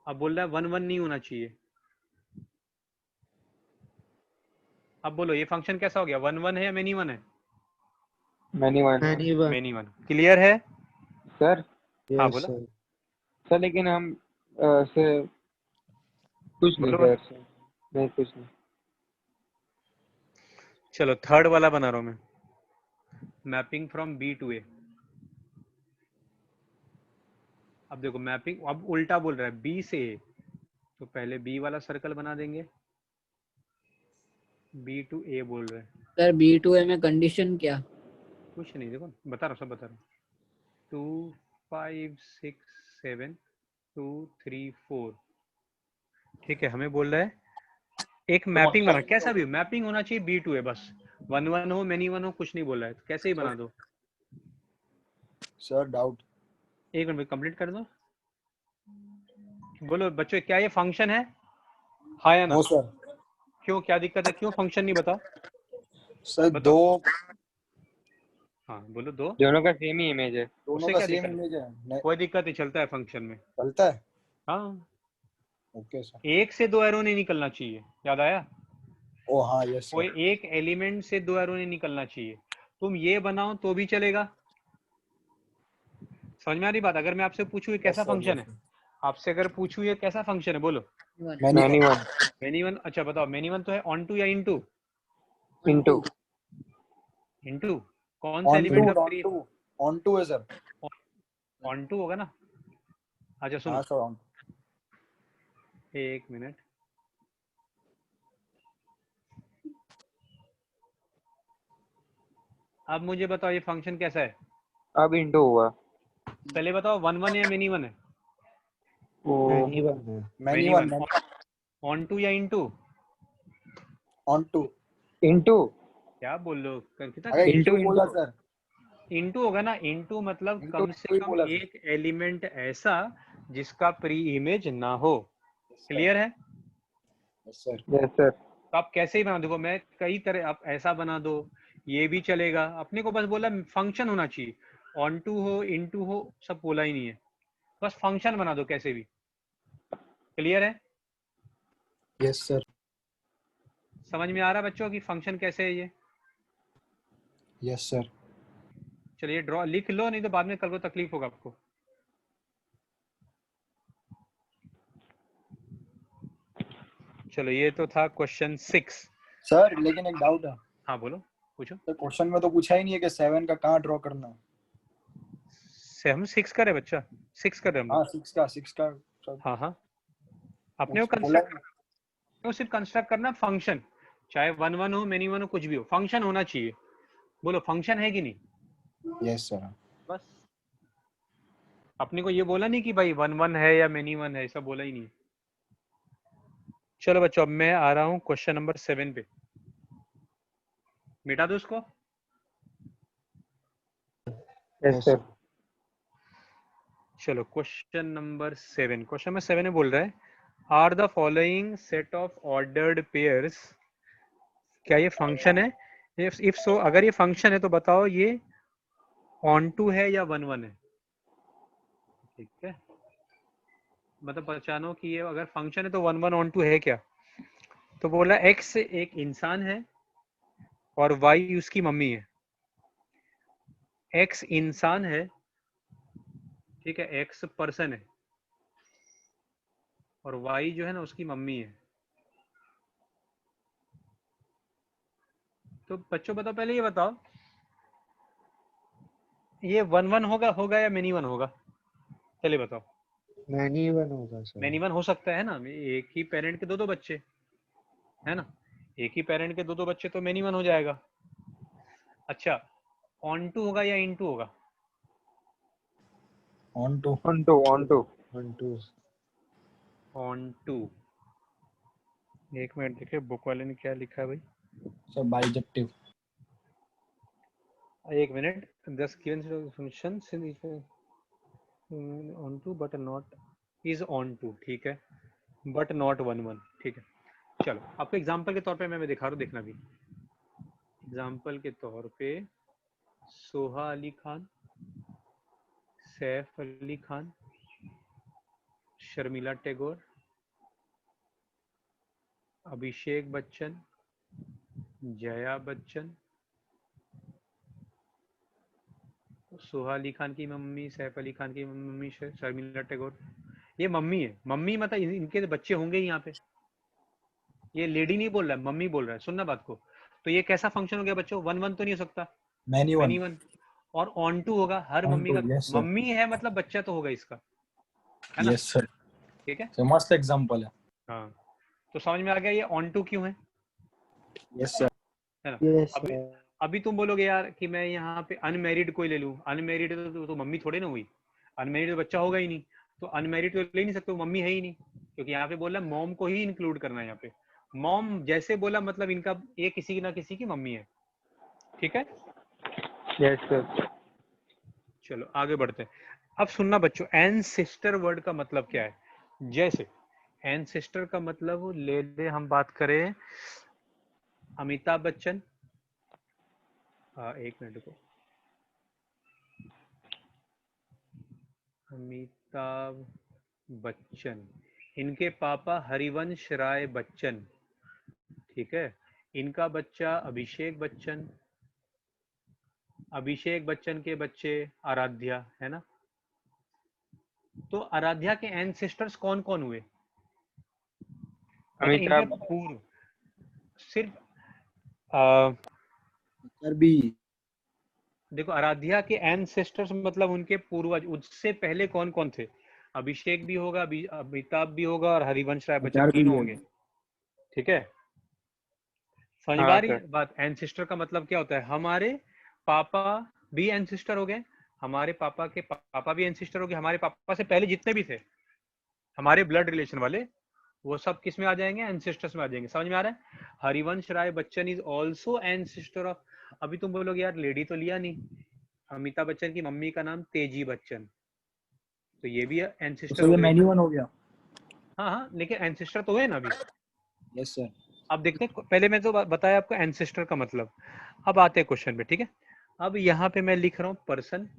अब बोल रहा है 1 1 नहीं होना चाहिए। अब बोलो ये फंक्शन कैसा हो गया, 1 1 है या मेनी 1 है? Many one many 1। क्लियर है? सर। हाँ यस बोलो सर। सर लेकिन हम से कुछ नहीं बोलो। सर, नहीं कुछ नहीं। चलो थर्ड वाला बना रहा हूं मैं, मैपिंग फ्रॉम बी टू ए। अब देखो मैपिंग, अब उल्टा बोल रहा है बी से ए, तो पहले बी वाला सर्कल बना देंगे, बी टू ए बोल रहे हैं। सर B2A में कंडीशन क्या? कुछ नहीं, देखो बता रहा हूँ, सब बता रहा हूँ। 2 5 6 7 2 3 4, ठीक है। हमें बोल रहा है एक मैपिंग बना, कैसा भी मैपिंग होना चाहिए बी टू ए, बस 1 1 हो मेनी 1 हो कुछ नहीं बोला है, तो कैसे ही बना दो। Sir doubt. एक मिनट में कंप्लीट कर दो। बोलो बच्चों क्या ये फंक्शन है, हाँ या ना? No sir. क्यों, क्या दिक्कत है, क्यों फंक्शन नहीं बताओ? सर बताओ। दो हाँ बोलो दो, दोनों का सेम ही इमेज है। दोनों उससे का क्या सेम दिक्कत है? इमेज है। कोई दिक्कत नहीं, चलता है फंक्शन में। चलता है। हाँ, ओके सर। एक से 2 एरो नहीं निकलना चाहिए, याद आया? ओ हाँ यस कोई सर। एक एलिमेंट से 2 एरो नहीं निकलना चाहिए। तुम ये बनाओ तो भी चलेगा, समझ में आ रही बात? अगर मैं आपसे पूछूं ये कैसा फंक्शन है, आपसे अगर पूछूं ये कैसा फंक्शन है, बोलो। मैनी वन मेनी वन, अच्छा बताओ, मेनी वन तो है ऑन टू या इन टू? इंटू इनटू कौन सा ऑन एलिमेंट टू का ऑन प्री? टू ऑन टू है सर। ऑन टू होगा ना? अच्छा सुनो, हाँ सर ऑन। एक मिनट, अब मुझे बताओ ये फंक्शन कैसा है? अब इंटू हुआ पहले बताओ, वन वन या मेनी वन है? वो many many one one. Onto या into? Onto. Into क्या बोल रहे हो? कितना अरे Into, इंटू बोला into। सर। इनटू होगा ना? इनटू मतलब इंटू कम से ही कम बोला सर। एक एलिमेंट ऐसा जिसका प्री इमेज ना हो। क्लियर है? Yes sir. Yes sir. तो आप कैसे ही बना, देखो मैं कई तरह, आप ऐसा बना दो, ये भी चलेगा, अपने को बस बोला फंक्शन होना चाहिए। ऑन टू हो, इन टू हो, सब बोला ही नहीं है, बस फंक्शन बना दो कैसे भी। क्लियर है? Yes sir. समझ में आ रहा है बच्चों की फंक्शन कैसे है ये? Yes sir. चलिए ड्रॉ लिख लो, नहीं तो बाद में कल को तकलीफ होगा आपको। चलो ये तो था क्वेश्चन 6। सर लेकिन एक डाउट है हाँ बोलो, पूछो। सर। क्वेश्चन में तो पूछा ही नहीं है कि 7 का कहाँ ड्रॉ करना है। से हम 6 कर रहे बच्चा, 6 कर रहे हम लोग। हाँ 6 का सर। हाँ हाँ, अपने को बोला कंस्ट्रक्ट, तो सिर्फ कंस्ट्रक्ट करना फंक्शन, चाहे वन वन हो, मेनी वन हो, कुछ भी हो, फंक्शन होना चाहिए। बोलो फंक्शन है कि नहीं? Yes sir. बस अपने को ये बोला नहीं कि भाई वन वन है या मेनी वन है, ऐसा बोला ही नहीं। चलो बच्चों, अब मैं आ रहा हूँ क्वेश्चन नंबर 7 पे। मिटा दो उसको। Yes sir. चलो क्वेश्चन नंबर 7, क्वेश्चन नंबर 7 में बोल रहा है, are the following set of ordered pairs, क्या ये फंक्शन है? इफ सो, अगर ये फंक्शन है तो बताओ ये ऑन टू है या वन वन है? ठीक है, मतलब पहचानो कि ये अगर फंक्शन है तो वन वन ऑन टू है क्या? तो बोला एक्स एक इंसान है और वाई उसकी मम्मी है। एक्स इंसान है, ठीक है, एक्स पर्सन है, और वाई जो है ना उसकी मम्मी है। तो बच्चों बताओ, पहले ये बताओ ये वन वन होगा या मेनी वन होगा? चलिए बताओ। मैनी वन होगा सर। मेनी वन हो सकता है ना, एक ही पेरेंट के दो बच्चे है ना, एक ही पेरेंट के दो बच्चे तो मेनी वन हो जाएगा। अच्छा, ऑन टू होगा या इन टू होगा? Onto. Onto onto one two. Onto, एक मिनट देखिए बुक वाले ने क्या लिखा है भाई, सर बाइजेक्टिव। एक minute. 10 given functions onto but not is onto, ठीक है, बट नॉट वन वन, ठीक है। चलो आपको एग्जांपल के तौर पे मैं दिखा रहा हूँ, देखना भी। एग्जांपल के तौर पे सोहा अली खान, सैफ अली खान, शर्मिला टैगोर, अभिषेक बच्चन, जया बच्चन, सोहा अली खान की मम्मी, सैफ अली खान की मम्मी शर्मिला टैगोर। ये मम्मी है, मम्मी मतलब इनके तो बच्चे होंगे ही यहाँ पे। ये लेडी नहीं बोल रहा है, मम्मी बोल रहा है, सुनना बात को। तो ये कैसा फंक्शन हो गया बच्चों? वन वन तो नहीं हो सकता, मैनी वन। Many one. और ऑन टू होगा, हर On मम्मी to, का yes, sir. मम्मी है मतलब बच्चा तो होगा इसका, है ना? Yes sir. ठीक है, सर मस्त एग्जांपल है। हाँ। तो समझ में आ गया ये ऑन टू क्यों है यस सर। है ना? यस अभी अभी तुम बोलोगे यार कि मैं यहाँ पे अनमेरिड कोई ले लूँ, अनमेरिड तो मम्मी थोड़े ना हुई, अनमेरिड तो बच्चा होगा ही नहीं, तो अनमेरिड तो ले नहीं सकते, मम्मी है ही नहीं, क्योंकि यहाँ पे बोला मॉम को ही इंक्लूड करना है। यहाँ पे मॉम जैसे बोला मतलब इनका ये किसी ना किसी की मम्मी है, ठीक है। Yes sir. चलो आगे बढ़ते हैं। अब सुनना बच्चों, एंसेस्टर वर्ड का मतलब क्या है? जैसे एंसेस्टर का मतलब ले ले, हम बात करें अमिताभ बच्चन, एक मिनट को, अमिताभ बच्चन, इनके पापा हरिवंश राय बच्चन, ठीक है, इनका बच्चा अभिषेक बच्चन, अभिषेक बच्चन के बच्चे आराध्या, है ना, तो आराध्या के एंसेस्टर्स कौन कौन हुए? अमिताभ। इनके पूर्व सिर्फ आ, सर बी। देखो आराध्या के एंसेस्टर्स मतलब उनके पूर्वज, उससे पहले कौन कौन थे? अभिषेक भी होगा, अमिताभ भी होगा और हरिवंश राय बच्चन, आचार्य तीनों भी होंगे। ठीक है, समझ में हाँ आ रही सर। है बात? एंसेस्टर का मतलब क्या होता है? हमारे पापा भी एंसेस्टर हो गए, हमारे पापा के पापा भी एंसेस्टर हो गए, हमारे पापा से पहले जितने भी थे हमारे ब्लड रिलेशन वाले, वो सब किस में आ जाएंगे? एंसेस्टर्स में आ जाएंगे। समझ में आ रहा है? Harivansh Rai Bachchan is also ancestor of, अभी तुम बोलोगे यार लेडी तो लिया नहीं, अमिताभ बच्चन की मम्मी का नाम तेजी बच्चन, तो ये भी तो एंसेस्टर सर हो ये गए। मैनी वन हो गया। हाँ हाँ, लेकिन एंसेस्टर तो हुए ना अभी। Yes sir. अब देखते हैं, पहले मैं तो बताया आपको एंसेस्टर का मतलब। अब आते हैं क्वेश्चन पे। ठीक है, अब यहाँ पे मैं लिख रहा हूँ पर्सन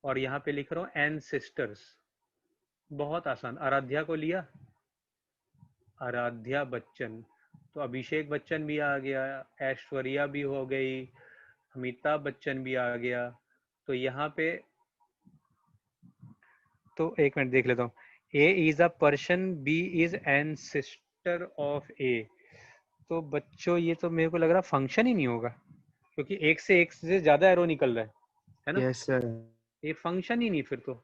और यहाँ पे लिख रहा हूँ एंसेस्टर्स। बहुत आसान। आराध्या को लिया, आराध्या बच्चन, तो अभिषेक बच्चन भी आ गया, ऐश्वर्या भी हो गई, अमिताभ बच्चन भी आ गया। तो यहाँ पे तो एक मिनट देख लेता हूँ। A is a person, B is ancestor of A. तो बच्चों ये तो मेरे को लग रहा फंक्शन ही नहीं होगा, क्योंकि एक से ज्यादा एरो निकल रहा है ना? Yes sir. ये फंक्शन ही नहीं। फिर तो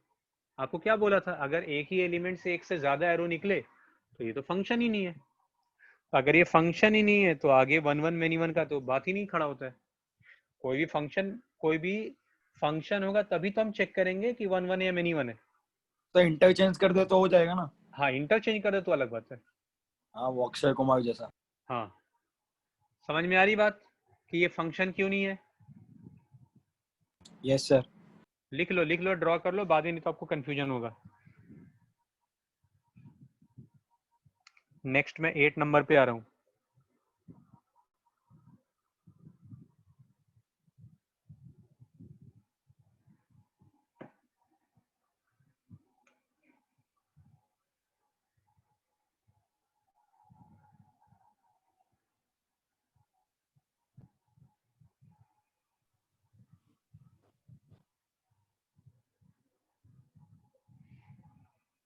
आपको क्या बोला था, अगर एक ही एलिमेंट से एक से ज्यादा एरो निकले तो ये तो फंक्शन ही नहीं है। अगर ये फंक्शन ही नहीं है तो आगे वन वन मेनी वन का तो बात ही नहीं खड़ा होता है। कोई भी फंक्शन होगा तभी तो हम चेक करेंगे कि वन वन या मेनी वन है। तो इंटरचेंज कर दे तो हो जाएगा ना। हाँ, इंटरचेंज कर दे तो अलग बात है। हाँ वो अक्षय कुमार जैसा। हाँ, समझ में आ रही बात कि ये फंक्शन क्यों नहीं है? Yes sir. लिख लो, ड्रॉ कर लो, बाद में नहीं तो आपको कंफ्यूजन होगा। नेक्स्ट मैं 8 नंबर पे आ रहा हूँ।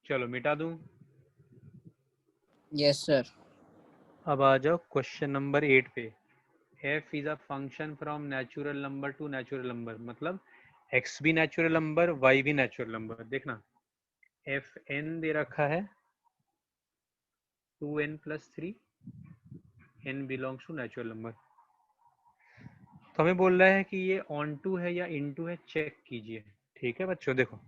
चलो मिटा दूं। Yes sir. अब आ जाओ क्वेश्चन नंबर 8 पे। f is a function from natural number to natural number, मतलब x भी नेचुरल नंबर, y भी नेचुरल नंबर। देखना एफ एन दे रखा है 2n + 3, n belongs to natural number. तो हमें बोल रहा है कि ये ऑन टू है या इन टू है, चेक कीजिए। ठीक है बच्चों, देखो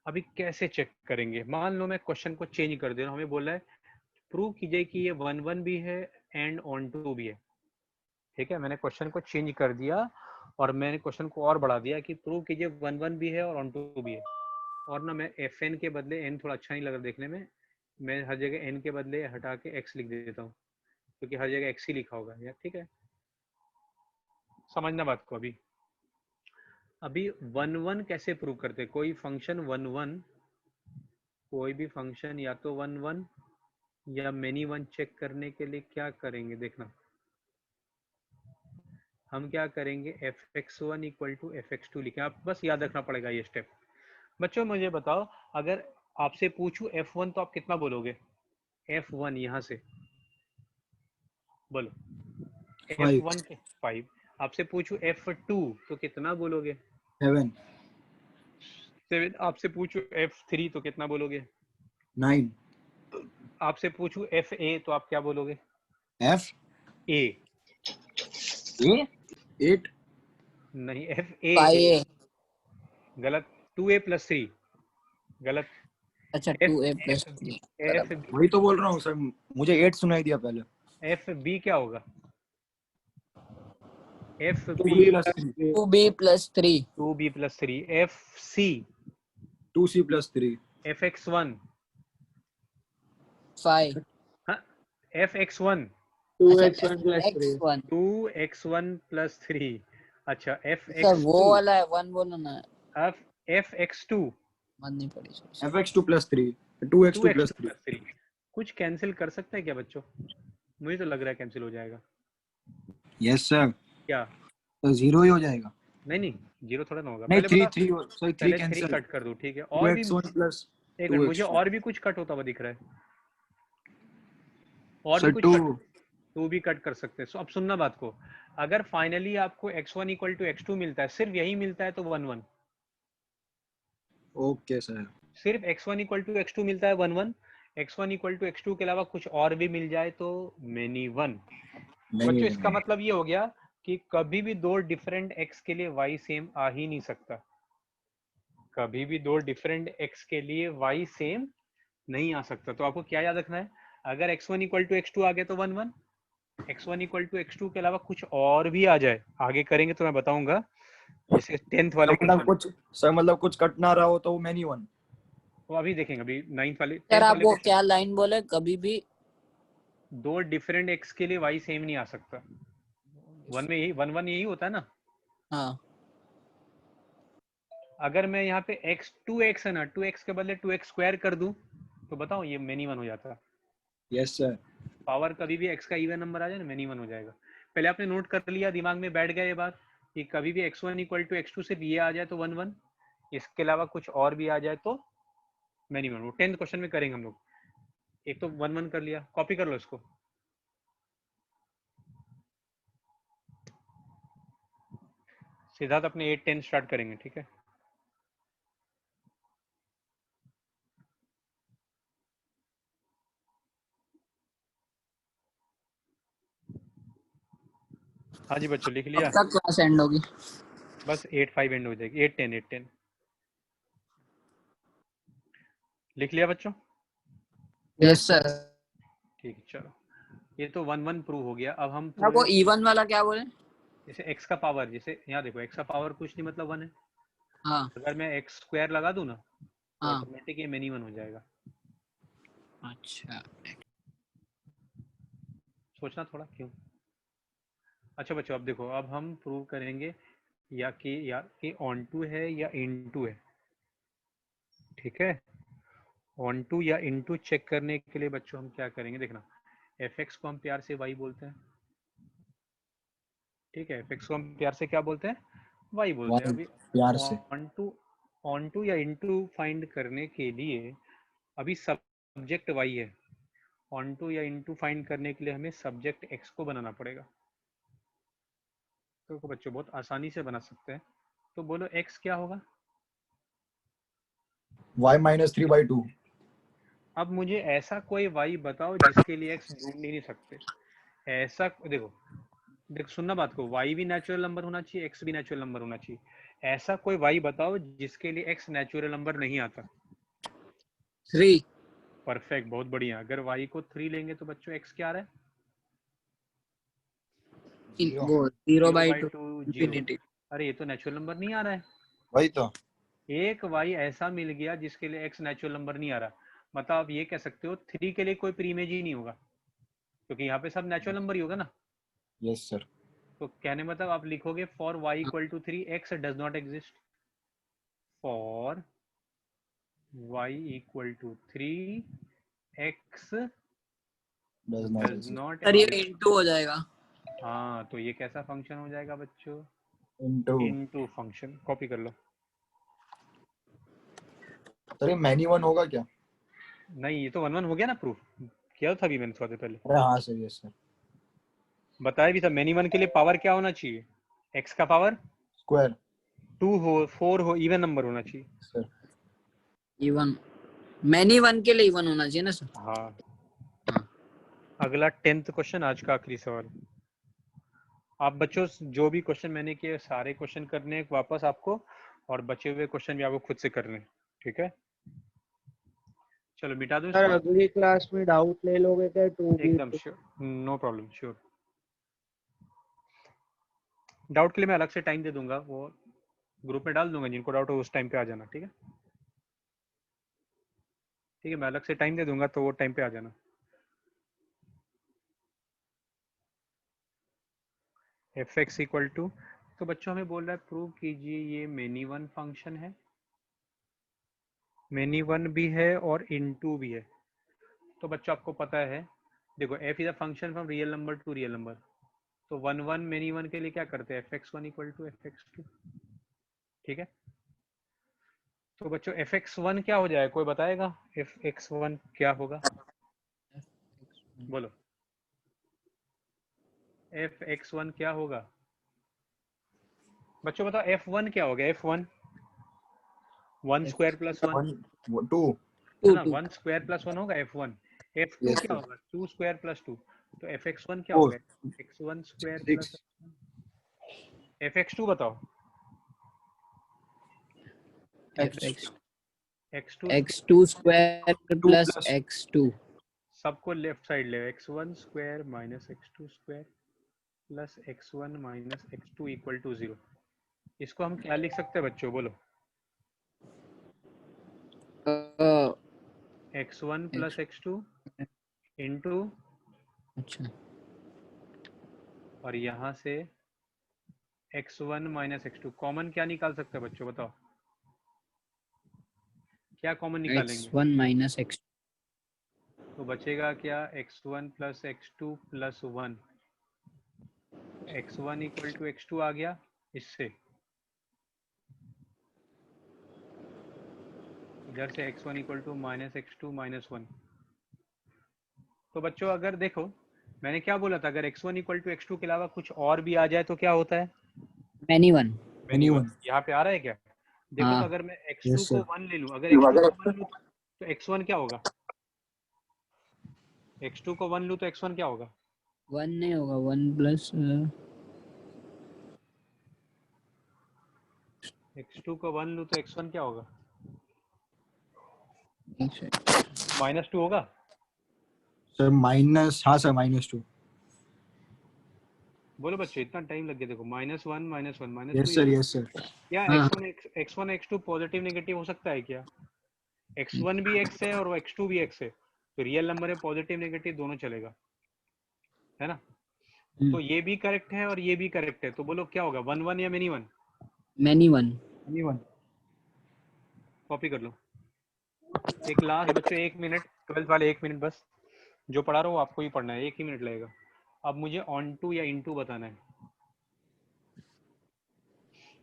अभी कैसे चेक करेंगे। मान लो मैं क्वेश्चन को चेंज कर दे रहा हूँ, हमें बोल रहा है प्रूव कीजिए कि ये वन वन भी है एंड ऑन टू भी है। ठीक है, मैंने क्वेश्चन को चेंज कर दिया और मैंने क्वेश्चन को और बढ़ा दिया कि प्रूव कीजिए वन वन भी है और ऑन टू भी है। और ना मैं एफ एन के बदले एन थोड़ा अच्छा नहीं लग रहा देखने में, मैं हर जगह एन के बदले हटा के एक्स लिख देता हूँ, क्योंकि हर जगह एक्स ही लिखा होगा यार। ठीक है, समझना बात को। अभी वन वन कैसे प्रूव करते? कोई फंक्शन वन वन, कोई भी फंक्शन या तो वन वन या मेनी वन चेक करने के लिए क्या करेंगे? देखना हम क्या करेंगे, fx1 = fx2 लिखें। आप बस याद रखना पड़ेगा ये स्टेप। बच्चों मुझे बताओ, अगर आपसे पूछूं f1 तो आप कितना बोलोगे? f1 यहाँ से बोलो, f1 के 5। आपसे पूछूं f2 तो कितना बोलोगे? 7। 7। आपसे पूछूं f3 तो कितना बोलोगे? 9। आपसे पूछूं fa तो आप क्या बोलोगे? F a A 8। नहीं, fa पाए। गलत। 2a + 3 गलत। अच्छा 2a + 3 बराबर। वही तो बोल रहा हूँ सर, मुझे 8 सुनाई दिया पहले। fb क्या होगा? fb 2B + 3। 2b + 3 2b + 3 fc 2C + 3। fx1 5 हाँ fx1 2x1 + 3 x1। 2x1 + 3। अच्छा सर वो fx2 वाला है 1 बोलो ना। fx2 मन नहीं पड़ी सर। FX2 + 3। 2x2 + 2x2 3। + 3। कुछ कैंसिल कर सकते हैं क्या बच्चों? मुझे तो लग रहा है कैंसिल हो जाएगा। Yes sir. क्या? तो 0 ही हो जाएगा। नहीं नहीं, जीरो थोड़ा ना होगा। नहीं पहले थ्री बता, थ्री सॉरी थ्री पहले 3 कैंसिल कट कर दूं, ठीक है। टू और भी एक्स वन प्लस एक टू मिनट, एक्स मुझे और भी कुछ कट होता हुआ दिख रहा है, और भी सर कुछ टू कट, टू भी कट कर सकते हैं। सो अब सुनना बात को, अगर फाइनली आपको x1 इक्वल टू x2 मिलता है, सिर्फ यही मिलता है तो 1 1, ओके सर सिर्फ x1 इक्वल टू x2 मिलता है 1 1, x1 इक्वल टू x2 के अलावा कुछ और भी मिल जाए तो मेनी वन। बच्चों इसका मतलब ये हो गया कि कभी भी दो डिफरेंट x के लिए y सेम आ ही नहीं सकता, कभी भी दो डिफरेंट x के लिए y सेम नहीं आ सकता। तो आपको क्या याद रखना है, अगर x1 इक्वल टू x2 आ गया तो 1 1, x1 इक्वल टू x2 के अलावा कुछ और भी आ जाए, आगे करेंगे तो मैं बताऊंगा, जैसे 10th वाले मतलब क्वेश्चन, कुछ सर मतलब कुछ कट ना रहा हो तो वो मैनी वन। तो अभी देखेंगे, अभी 9th वाले सर 10th आप वाले वो क्वेश्चन, क्या लाइन बोले, कभी भी दो डिफरेंट x के लिए y सेम नहीं आ सकता। वन में यही 1 1 यही होता है ना। हाँ अगर मैं यहाँ पे x 2x है ना, 2x के बदले 2x स्क्वायर कर दूं तो बताओ ये मेनी वन हो जाता है। यस सर पावर कभी भी x का इवन नंबर आ जाए ना, मेनी वन हो जाएगा। पहले आपने नोट कर लिया, दिमाग में बैठ गया ये बात कि कभी भी x1 इक्वल टू x2 सिर्फ ये आ जाए तो 1 1, इसके अलावा कुछ और भी आ जाए तो मेनी वन। वो 10th क्वेश्चन में करेंगे हम लोग। एक तो 1 1 कर लिया, कॉपी कर लो इसको। सिद्धार्थ अपने 8 10 स्टार्ट करेंगे, ठीक है। हाँ जी बच्चों, लिख कब लिया। तक क्लास एंड होगी? बस 8 5 एंड हो जाएगी, 8 10 8 10 लिख लिया बच्चों। Yes sir. ठीक है चलो, ये तो 1 1 प्रूव हो गया। अब हम वो प्रूव, इवन वाला क्या बोले? जैसे x का पावर, जैसे यहाँ देखो x का पावर कुछ नहीं मतलब 1 है, हाँ अगर मैं x स्क्वायर लगा दूं ना तो हाँ ऑटोमेटिक ये मेनी वन हो जाएगा। अच्छा सोचना थोड़ा क्यों। अच्छा बच्चों अब देखो, अब हम प्रूव करेंगे या कि ऑन टू है या इन टू है, ठीक है। ऑन टू या इन टू चेक करने के लिए बच्चों हम क्या करेंगे, देखना, एफ एक्स को हम प्यार से वाई बोलते हैं, ठीक है। एफ एक्स को हम प्यार से क्या बोलते हैं, वाई बोलते हैं। वन अभी प्यार से ऑन टू या इन टू फाइंड करने के लिए अभी सब्जेक्ट वाई है, ऑन टू या इन टू फाइंड करने के लिए हमें सब्जेक्ट एक्स को बनाना पड़ेगा। तो बच्चों बहुत आसानी से बना सकते हैं, तो बोलो x क्या होगा। y minus 3/2। अब मुझे ऐसा कोई y बताओ जिसके लिए x ढूंढ ही नहीं सकते। ऐसा देख सुनना बात को, y भी नेचुरल नंबर होना चाहिए, x भी नेचुरल नंबर होना चाहिए। ऐसा कोई y बताओ जिसके लिए x नेचुरल नंबर नहीं आता। 3। परफेक्ट, बहुत बढ़िया। अगर y को 3 लेंगे तो बच्चों x क्या आ रहा है, वो 0/2 0/2 0। इंफिनिटी। अरे ये तो नेचुरल नंबर नहीं आ रहा है। वही तो। एक y ऐसा मिल गया जिसके लिए x नेचुरल नंबर नहीं आ रहा, मतलब आप ये कह सकते हो 3 के लिए कोई प्रीमेज ही नहीं होगा, क्योंकि यहाँ पे सब नेचुरल नंबर ही होगा ना। यस सर तो कहने मतलब आप लिखोगे for y equal to 3 x does not exist, for y equal to 3 x does does not not sir ये एग्जिस्ट। इनटू हो जाएगा। हाँ तो ये कैसा फंक्शन हो जाएगा बच्चों, इनटू इनटू फंक्शन। कॉपी कर लो। सर ये मैनी वन होगा क्या? नहीं ये तो 1 1 हो गया ना, प्रूफ किया था अभी मैंने थोड़ी देर पहले, अरे हाँ सर यस सर बताया भी था। मेनी वन के लिए पावर क्या होना चाहिए, x का पावर स्क्वायर 2 हो 4 हो, इवन नंबर होना चाहिए। सर। इवन मैनी वन के लिए इवन होना चाहिए ना सर? हाँ। अगला 10th क्वेश्चन, आज का आखिरी सवाल। आप बच्चों जो भी क्वेश्चन मैंने किए सारे क्वेश्चन करने हैं वापस आपको, और बचे हुए क्वेश्चन भी आपको खुद से करने हैं, ठीक है। चलो मिटा दो सर इसको। अगली क्लास में डाउट ले लोगे क्या? टू बी एकदम sure, no problem, sure. Doubt के लिए मैं अलग से टाइम दे दूंगा, वो ग्रुप में डाल दूंगा, जिनको डाउट हो उस टाइम पे आ जाना, ठीक है। ठीक है, मैं अलग से टाइम दे दूंगा तो वो टाइम पे आ जाना। एफ एक्स इक्वल टू, तो बच्चों हमें बोल रहा है प्रूव कीजिए ये मेनी वन फंक्शन है, मेनी वन भी है और इनटू भी है। तो बच्चों आपको पता है, देखो F is a function from real number two real number, तो 1 1 मेनी 1 के लिए क्या करते हैं, fx1 इक्वल टू fx2, ठीक है। तो बच्चों fx1 क्या हो जाएगा, कोई बताएगा fx1 क्या होगा, बोलो fx1 क्या होगा बच्चों, बताओ f1 क्या होगा, f1 1 स्क्वायर प्लस 1 1 2 है ना, 1 स्क्वायर प्लस 1 होगा f1। f2 Yes, क्या sir. होगा, 2 स्क्वायर प्लस 2, तो fx1 क्या 4 होगा, x1 स्क्वायर 6 प्लस fx2 बताओ, fx x2 x2 square 2 plus plus x2 सबको लेफ्ट साइड ले, x1 square minus x2 square plus x1 minus x2 equal to 0। इसको हम क्या लिख सकते हैं बच्चों, बोलो, x1 प्लस x2 इंटू, अच्छा और यहाँ से x1 माइनस x2 कॉमन क्या निकाल सकते हैं बच्चों, बताओ क्या कॉमन निकालेंगे, x1 माइनस x तो बचेगा क्या, x1 plus x2 plus 1, x1 equal to x2 आ गया इससे, इधर से x1 equal to minus x2 minus 1। तो बच्चों अगर देखो मैंने क्या बोला था, अगर x1 इक्वल टू x2 के अलावा कुछ और भी आ जाए तो क्या होता है, many one मैंने Anyone. यहाँ पे आ रहा है क्या, देखो तो हाँ अगर मैं x2 Yes, को sir. 1 ले लूँ, अगर x2 को 1 लूँ तो x1 क्या होगा, x2 को 1 लूँ तो x1 क्या होगा, 1 नहीं होगा 1 प्लस x2 को 1 लूँ तो x1 क्या होगा, -2 -2 होगा, सर माइनस, हाँ सर -2. बोलो बच्चों इतना टाइम लग गया, देखो -1 -1 Yes -2 sir, ये yes sir. क्या, हाँ x1 x2 पॉजिटिव नेगेटिव हो सकता है क्या, x1 भी x है और x2 भी x है, तो रियल नंबर है, पॉजिटिव नेगेटिव दोनों चलेगा, है ना। तो ये भी करेक्ट है और ये भी करेक्ट है, तो बोलो क्या होगा, 1 1 या many 1, many one Anyone. Copy कर लो। एक लास्ट बच्चों 1 मिनट, 12th वाले 1 मिनट बस, जो पढ़ा रहा हूँ आपको ही पढ़ना है, 1 ही मिनट लगेगा। अब मुझे ऑन टू या इन टू बताना है,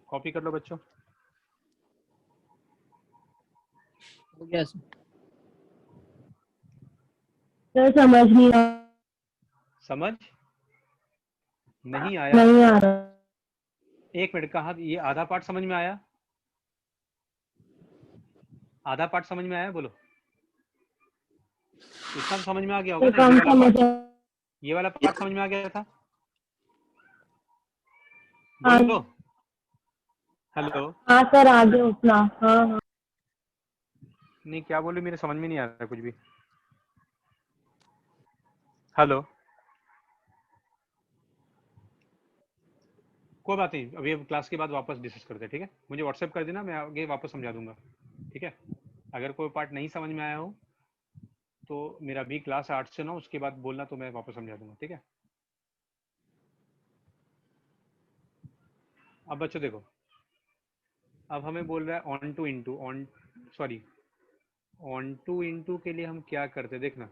कॉपी कर लो बच्चों। हो गया सर सर समझ नहीं आ समझ नहीं आया, नहीं आ रहा। 1 मिनट, कहा ये आधा पार्ट समझ में आया, आधा पार्ट समझ में आया, बोलो इतना तो समझ में आ गया होगा ये ना, कम ये वाला समझ पार्ट, ये वाला पार्ट समझ में आ गया था, हाँ बोलो, हेलो, हाँ सर आगे उतना हाँ हाँ नहीं क्या बोलूं, मेरे समझ में नहीं आ रहा कुछ भी, हेलो, कोई बात नहीं, अभी क्लास के बाद वापस डिस्कस करते हैं, ठीक है, मुझे व्हाट्सएप कर देना, मैं आगे वापस समझा दूंगा, ठीक है। अगर कोई पार्ट नहीं समझ में आया हो तो मेरा भी क्लास 8 से 9 उसके बाद बोलना, तो मैं वापस समझा दूंगा, ठीक है। अब बच्चों देखो, अब हमें बोल रहा है onto into, on two into के लिए हम क्या करते हैं, देखना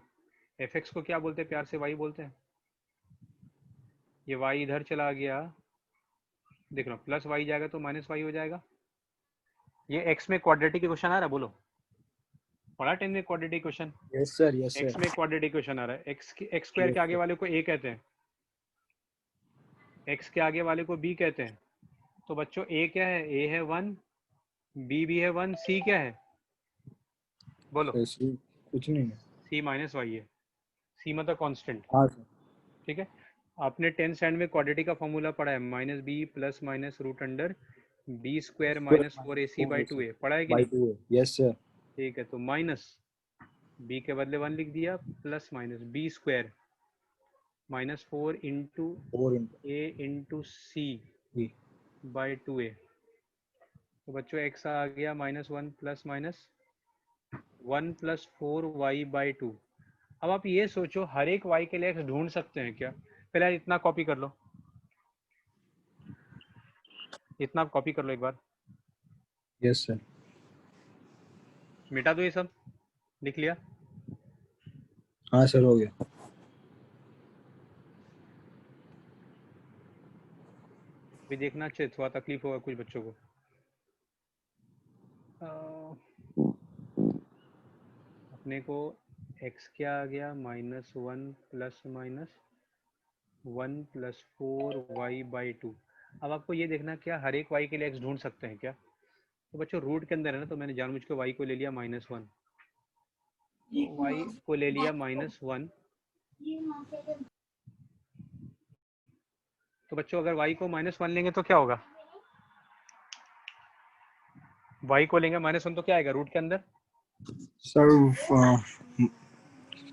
fx को क्या बोलते हैं, प्यार से y बोलते हैं, ये y इधर चला गया, देखना प्लस y जाएगा तो माइनस y हो जाएगा, ये x में क्वाड्रेटिक क्वेश्चन आ रहा है, बोलो पढ़ा 10 में quadratic question, Yes sir, yes sir. x में क्वाड्रेटिक क्वेश्चन आ रहा है, x स्क्वायर के आगे वाले को a कहते हैं, x के आगे वाले को b कहते हैं, तो बच्चों a क्या है, a है 1, b भी है 1, c क्या है, बोलो ऐसी कुछ नहीं है. c माइनस वाई है, c मतलब कांस्टेंट, हाँ सर. ठीक है। आपने 10 स्टैंडर्ड में क्वाड्रेटिक का फॉर्मूला पढ़ा है, minus B plus minus root under B square minus 4ac by 2a, पढ़ा है कि By नहीं, 2. Yes sir. ठीक है। तो माइनस बी के बदले 1 लिख दिया, plus minus B square minus 4 into 4 into A into C 3. By 2a, तो बच्चों x आ गया -1 plus minus 1 plus 4y by 2। अब आप ये सोचो हर एक y के लिए x ढूंढ सकते हैं क्या, पहले इतना कॉपी कर लो, इतना कॉपी कर लो एक बार, Yes sir. मिटा दो ये सब, लिख लिया, हाँ सर हो गया. भी देखना चाहिए, थोड़ा तकलीफ होगा कुछ बच्चों को। अपने को x क्या आ गया, -1 प्लस माइनस 1 + 4y/2। अब आपको ये देखना क्या हर एक y के लिए x ढूंढ सकते हैं क्या? तो बच्चों रूट के अंदर है ना, तो मैंने जानबूझ के y को ले लिया -1, y को ले लिया -1। तो बच्चों अगर y को -1 लेंगे तो क्या होगा? y को लेंगे -1 तो क्या आएगा रूट के अंदर? सर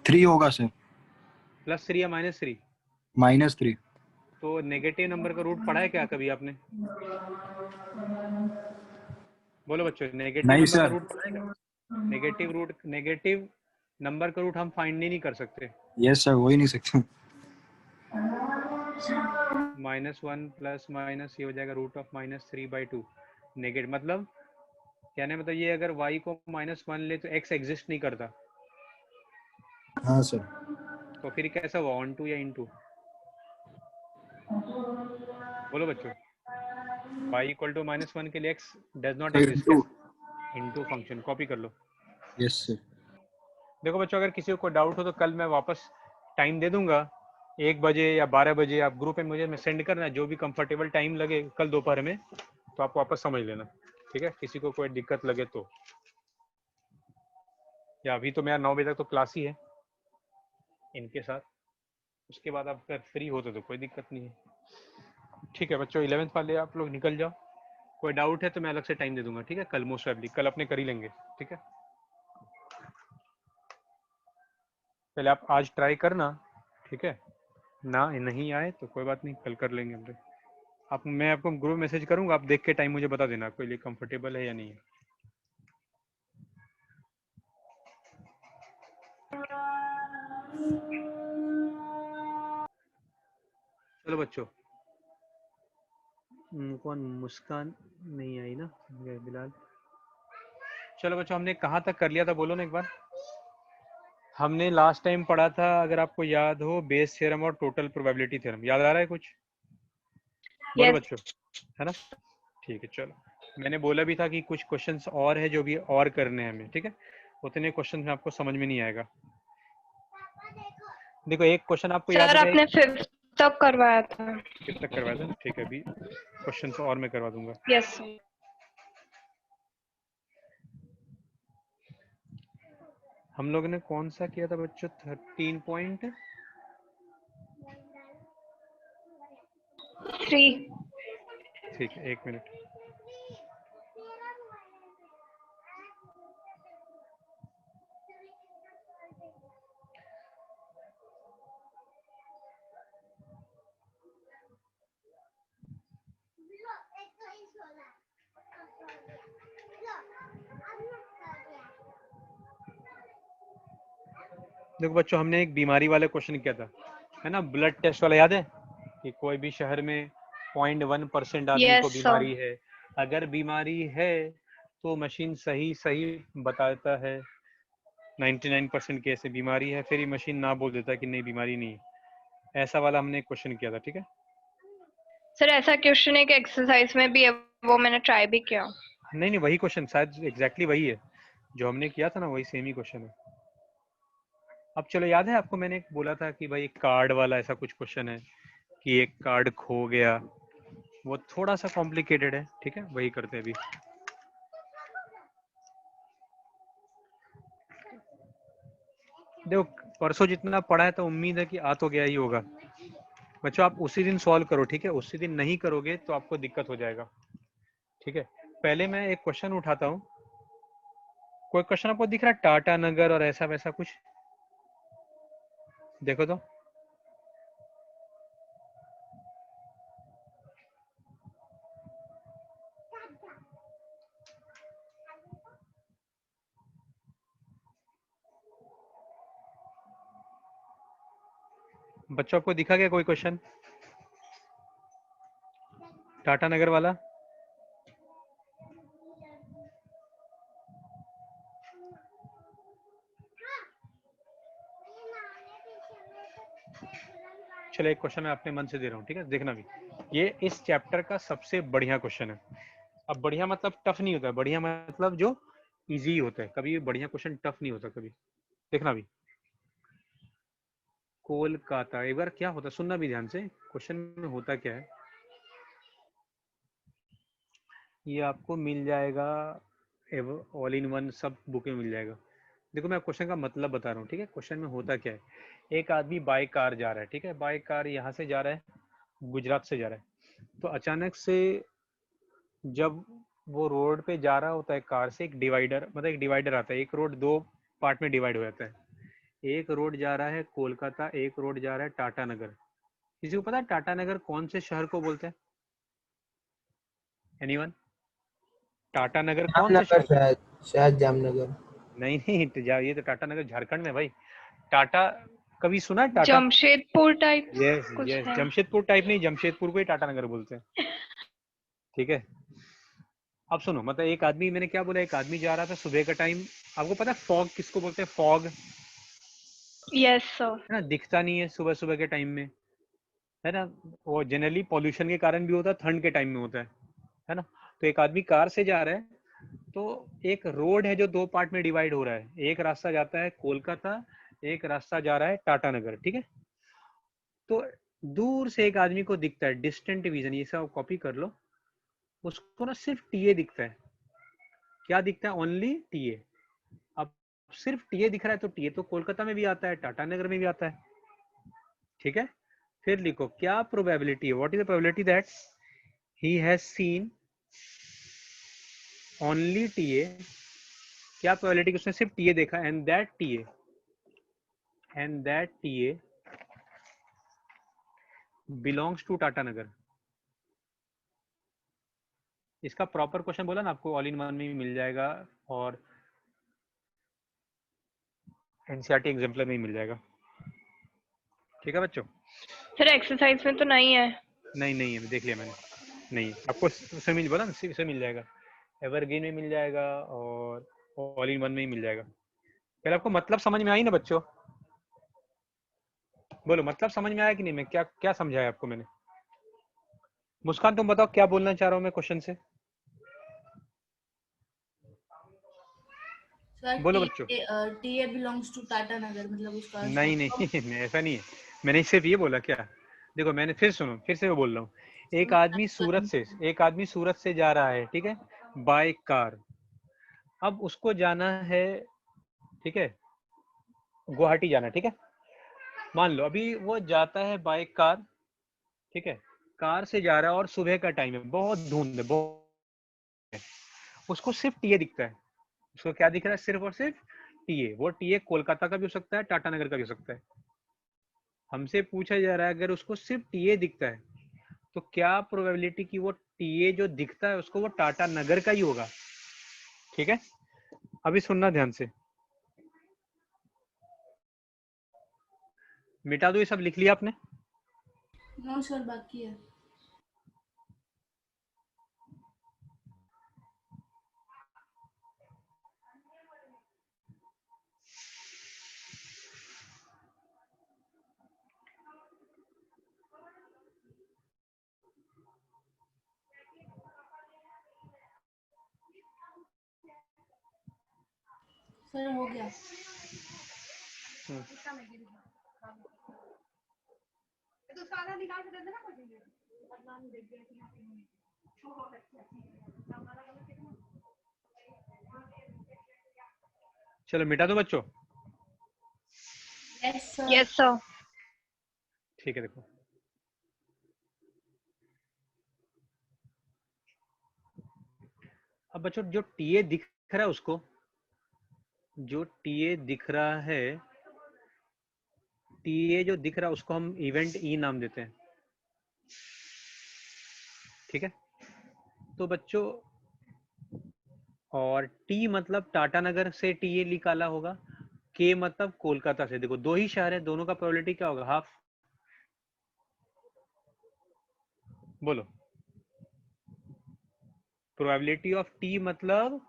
3 होगा सर, +3 या -3? -3। तो नेगेटिव नंबर का रूट पढ़ा है क्या कभी आपने? बोलो बच्चों, नेगेटिव नहीं नंबर का सर। रूट पढ़ा है क्या? नेगेटिव नंबर का रूट हम फाइंड नहीं कर सकते। यस सर, हो ही नहीं सकता। -1 प्लस माइनस ये हो जाएगा √(-3/2)। नेगेटिव मतलब कहने मतलब ये अगर y को -1 ले तो x एग्जिस्ट नहीं करता, हाँ सर। तो फिर कैसा हुआ, ऑन टू या इन टू? बोलो बच्चों, y = -1 के लिए x does not sir exist क्या? इनटू फंक्शन, कॉपी कर लो। Yes sir. देखो बच्चों, अगर किसी को डाउट हो तो कल मैं वापस टाइम दे दूंगा 1 बजे या 12 बजे। आप ग्रुप में मुझे सेंड करना, जो भी कंफर्टेबल टाइम लगे कल दोपहर में, तो आप वापस समझ लेना, ठीक है? किसी को कोई दिक्कत लगे तो, या अभी तो मेरा 9 बजे तक तो क्लास ही है इनके साथ, उसके बाद आप अगर फ्री होते तो कोई दिक्कत नहीं है, ठीक है बच्चों? 11th वाले आप लोग निकल जाओ, कोई डाउट है तो मैं अलग से टाइम दे दूंगा, ठीक है? कल मोस्ट प्रोबेबली कल अपने कर ही लेंगे, ठीक है? पहले आप आज ट्राई करना, ठीक है? ना नहीं आए तो कोई बात नहीं, कल कर लेंगे हम लोग। आप मैं आपको ग्रुप मैसेज करूंगा, आप देख के टाइम मुझे बता देना कोई लिए कंफर्टेबल है या नहीं है। चलो बच्चों, कौन मुस्कान नहीं आई ना, बिलाल। चलो बच्चों, हमने कहाँ तक कर लिया था बोलो ना एक बार। हमने लास्ट टाइम पढ़ा था, अगर आपको याद हो, बेस थ्योरम और टोटल प्रोबेबिलिटी थ्योरम। याद आ रहा है कुछ? बोलो Yes. बच्चों, है ना? ठीक है, चलो। मैंने बोला भी था कि कुछ क्वेश्चंस और है जो भी और करने हैं हमें, ठीक है? उतने क्वेश्चन में आपको समझ में नहीं आएगा। देखो एक क्वेश्चन आपको याद सर होगा, आपने 5th तक करवाया था। किस तक करवाया था? ठीक है, अभी क्वेश्चन और मैं करवा दूंगा। यस। हम लोगों ने कौन सा किया था बच्चों? 13 पॉइंट 3। ठीक है, 1 मिनट। देखो बच्चों, हमने एक बीमारी वाले क्वेश्चन किया था, है ना? ब्लड टेस्ट वाला, याद है? कि कोई भी शहर में 0.1% आदमी को यस सर। बीमारी है। अगर बीमारी है तो मशीन सही सही बताता है, 99% केस में बीमारी है, फिर ये मशीन ना बोल देता कि नहीं बीमारी नहीं है। ऐसा वाला हमने एक क्वेश्चन किया था, ठीक है? सर ऐसा क्वेश्चन एक एक्सरसाइज में भी है, वो मैंने ट्राई भी किया। नहीं नहीं, वही क्वेश्चन शायद एग्जैक्टली वही है जो हमने किया था ना, वही सेम ही क्वेश्चन है। अब चलो, याद है आपको मैंने बोला था कि भाई एक कार्ड वाला ऐसा कुछ क्वेश्चन है कि एक कार्ड खो गया, वो थोड़ा सा कॉम्प्लिकेटेड है, ठीक है? वही करते हैं अभी। देखो परसों जितना पढ़ा है तो उम्मीद है कि आ तो गया ही होगा बच्चों। आप उसी दिन सॉल्व करो, ठीक है? उसी दिन नहीं करोगे तो आपको दिक्कत हो जाएगा, ठीक है? पहले मैं एक क्वेश्चन उठाता हूँ। कोई क्वेश्चन आपको दिख रहा है टाटा नगर और ऐसा वैसा कुछ? देखो तो। बच्चों आपको दिखा क्या कोई क्वेश्चन टाटा नगर वाला? चलो एक क्वेश्चन मैं अपने मन से दे रहा हूँ, ठीक है, देखना भी। ये इस चैप्टर का सबसे बढ़िया क्वेश्चन है। अब बढ़िया मतलब टफ नहीं होता है, बढ़िया मतलब जो इजी होता है। कभी बढ़िया क्वेश्चन टफ नहीं होता कभी, देखना भी। कोलकाता, एक बार क्या होता है सुनना भी ध्यान से, क्वेश्चन में होता क्या है ये आपको मिल जाएगा, ऑल इन वन सब बुक में मिल जाएगा। देखो मैं क्वेश्चन का मतलब बता रहा हूँ, ठीक है। क्वेश्चन में होता क्या है, एक आदमी बाय कार जा रहा है, ठीक है, बाय कार यहाँ से जा रहा है, गुजरात से जा रहा है। तो अचानक से जब वो रोड पे जा रहा होता है कार से, एक डिवाइडर मतलब एक डिवाइडर आता है, एक रोड दो पार्ट में डिवाइड हो जाता है। एक रोड जा रहा है कोलकाता, एक रोड जा रहा है टाटा नगर। किसी को पता है टाटा नगर कौन से शहर को बोलते हैं? एनीवन? टाटा नगर कौन से जामनगर, शहर? शायद जामनगर। नहीं नहीं, तो ये तो टाटा नगर झारखंड में भाई। टाटा कभी सुना है टाटा? जमशेदपुर टाइप यस कुछ यस, है। जमशेदपुर टाइप नहीं, जमशेदपुर को ही टाटा नगर बोलते हैं, ठीक है। अब सुनो, मतलब एक आदमी, मैंने क्या बोला, एक आदमी जा रहा था सुबह का टाइम। आपको पता है फॉग किसको बोलते हैं? Fog, yes sir. है ना, दिखता नहीं है सुबह सुबह के टाइम में, है ना। वो जनरली पॉल्यूशन के कारण भी होता है, ठंड के टाइम में होता है ना। तो एक आदमी कार से जा रहा है, तो एक रोड है जो दो पार्ट में डिवाइड हो रहा है। एक रास्ता जाता है कोलकाता, एक रास्ता जा रहा है टाटा नगर, ठीक है। तो दूर से एक आदमी को दिखता है, डिस्टेंट विजन, ये सब कॉपी कर लो, उसको ना सिर्फ टीए दिखता है। क्या दिखता है? Only TA. अब सिर्फ टीए दिख रहा है, तो टीए तो कोलकाता में भी आता है, टाटा नगर में भी आता है, ठीक है। फिर लिखो क्या प्रोबेबिलिटी है, what is the probability that he has seen only TA. क्या प्रोबेबिलिटी कि उसने सिर्फ टीए देखा, and that TA belongs to Tata Nagar. इसका प्रॉपर क्वेश्चन बोला ना आपको, ऑल इन वन में भी मिल जाएगा और एनसीईआरटी एग्जाम्पलर में भी मिल जाएगा, ठीक है बच्चों। सर एक्सरसाइज में तो नहीं है। नहीं नहीं है, देख लिया मैंने, नहीं है। आपको उसमें मिल बोला ना, इससे मिल जाएगा, एवरग्रीन में मिल जाएगा और ऑल इन वन में ही मिल जाएगा। पहले आपको मतलब समझ में आई ना बच्चों? बोलो मतलब समझ में आया कि नहीं? मैं क्या क्या समझाया आपको मैंने? मुस्कान तुम बताओ क्या बोलना चाह रहा हूँ मैं क्वेश्चन से, बोलो बच्चों। टीए बिलोंग्स टू टाटा नगर, मतलब उसका नहीं नहीं ऐसा नहीं है, मैंने सिर्फ ये बोला क्या। देखो मैंने फिर सुनो, फिर से मैं बोल रहा हूँ, एक आदमी सूरत से जा रहा है, ठीक है, बाय कार। अब उसको जाना है, ठीक है, गुवाहाटी जाना, ठीक है। मान लो अभी वो जाता है बाय कार, ठीक है, कार से जा रहा है और सुबह का टाइम है, बहुत धुंध है, बहुत। उसको सिर्फ टीए दिखता है। उसको क्या दिख रहा है? सिर्फ और सिर्फ टीए। वो टीए कोलकाता का भी हो सकता है, टाटा नगर का भी हो सकता है। हमसे पूछा जा रहा है अगर उसको सिर्फ टीए दिखता है तो क्या प्रोबेबिलिटी कि वो टीए जो दिखता है उसको वो टाटा नगर का ही होगा, ठीक है। अभी सुनना ध्यान से, मिटा दो ये सब, लिख लिया आपने? नो सर, बाकी है। सर हो गया। चलो मिटा दो बच्चों, यस सर। Yes sir. ठीक है। देखो अब बच्चों जो टीए दिख रहा है उसको, जो टीए दिख रहा है, टीए जो दिख रहा है उसको हम इवेंट ई नाम देते हैं, ठीक है। तो बच्चों और टी मतलब टाटा नगर से टीए निकाला होगा, के मतलब कोलकाता से। देखो दो ही शहर है, दोनों का प्रोबेबिलिटी क्या होगा? हाफ। बोलो प्रोबेबिलिटी ऑफ टी मतलब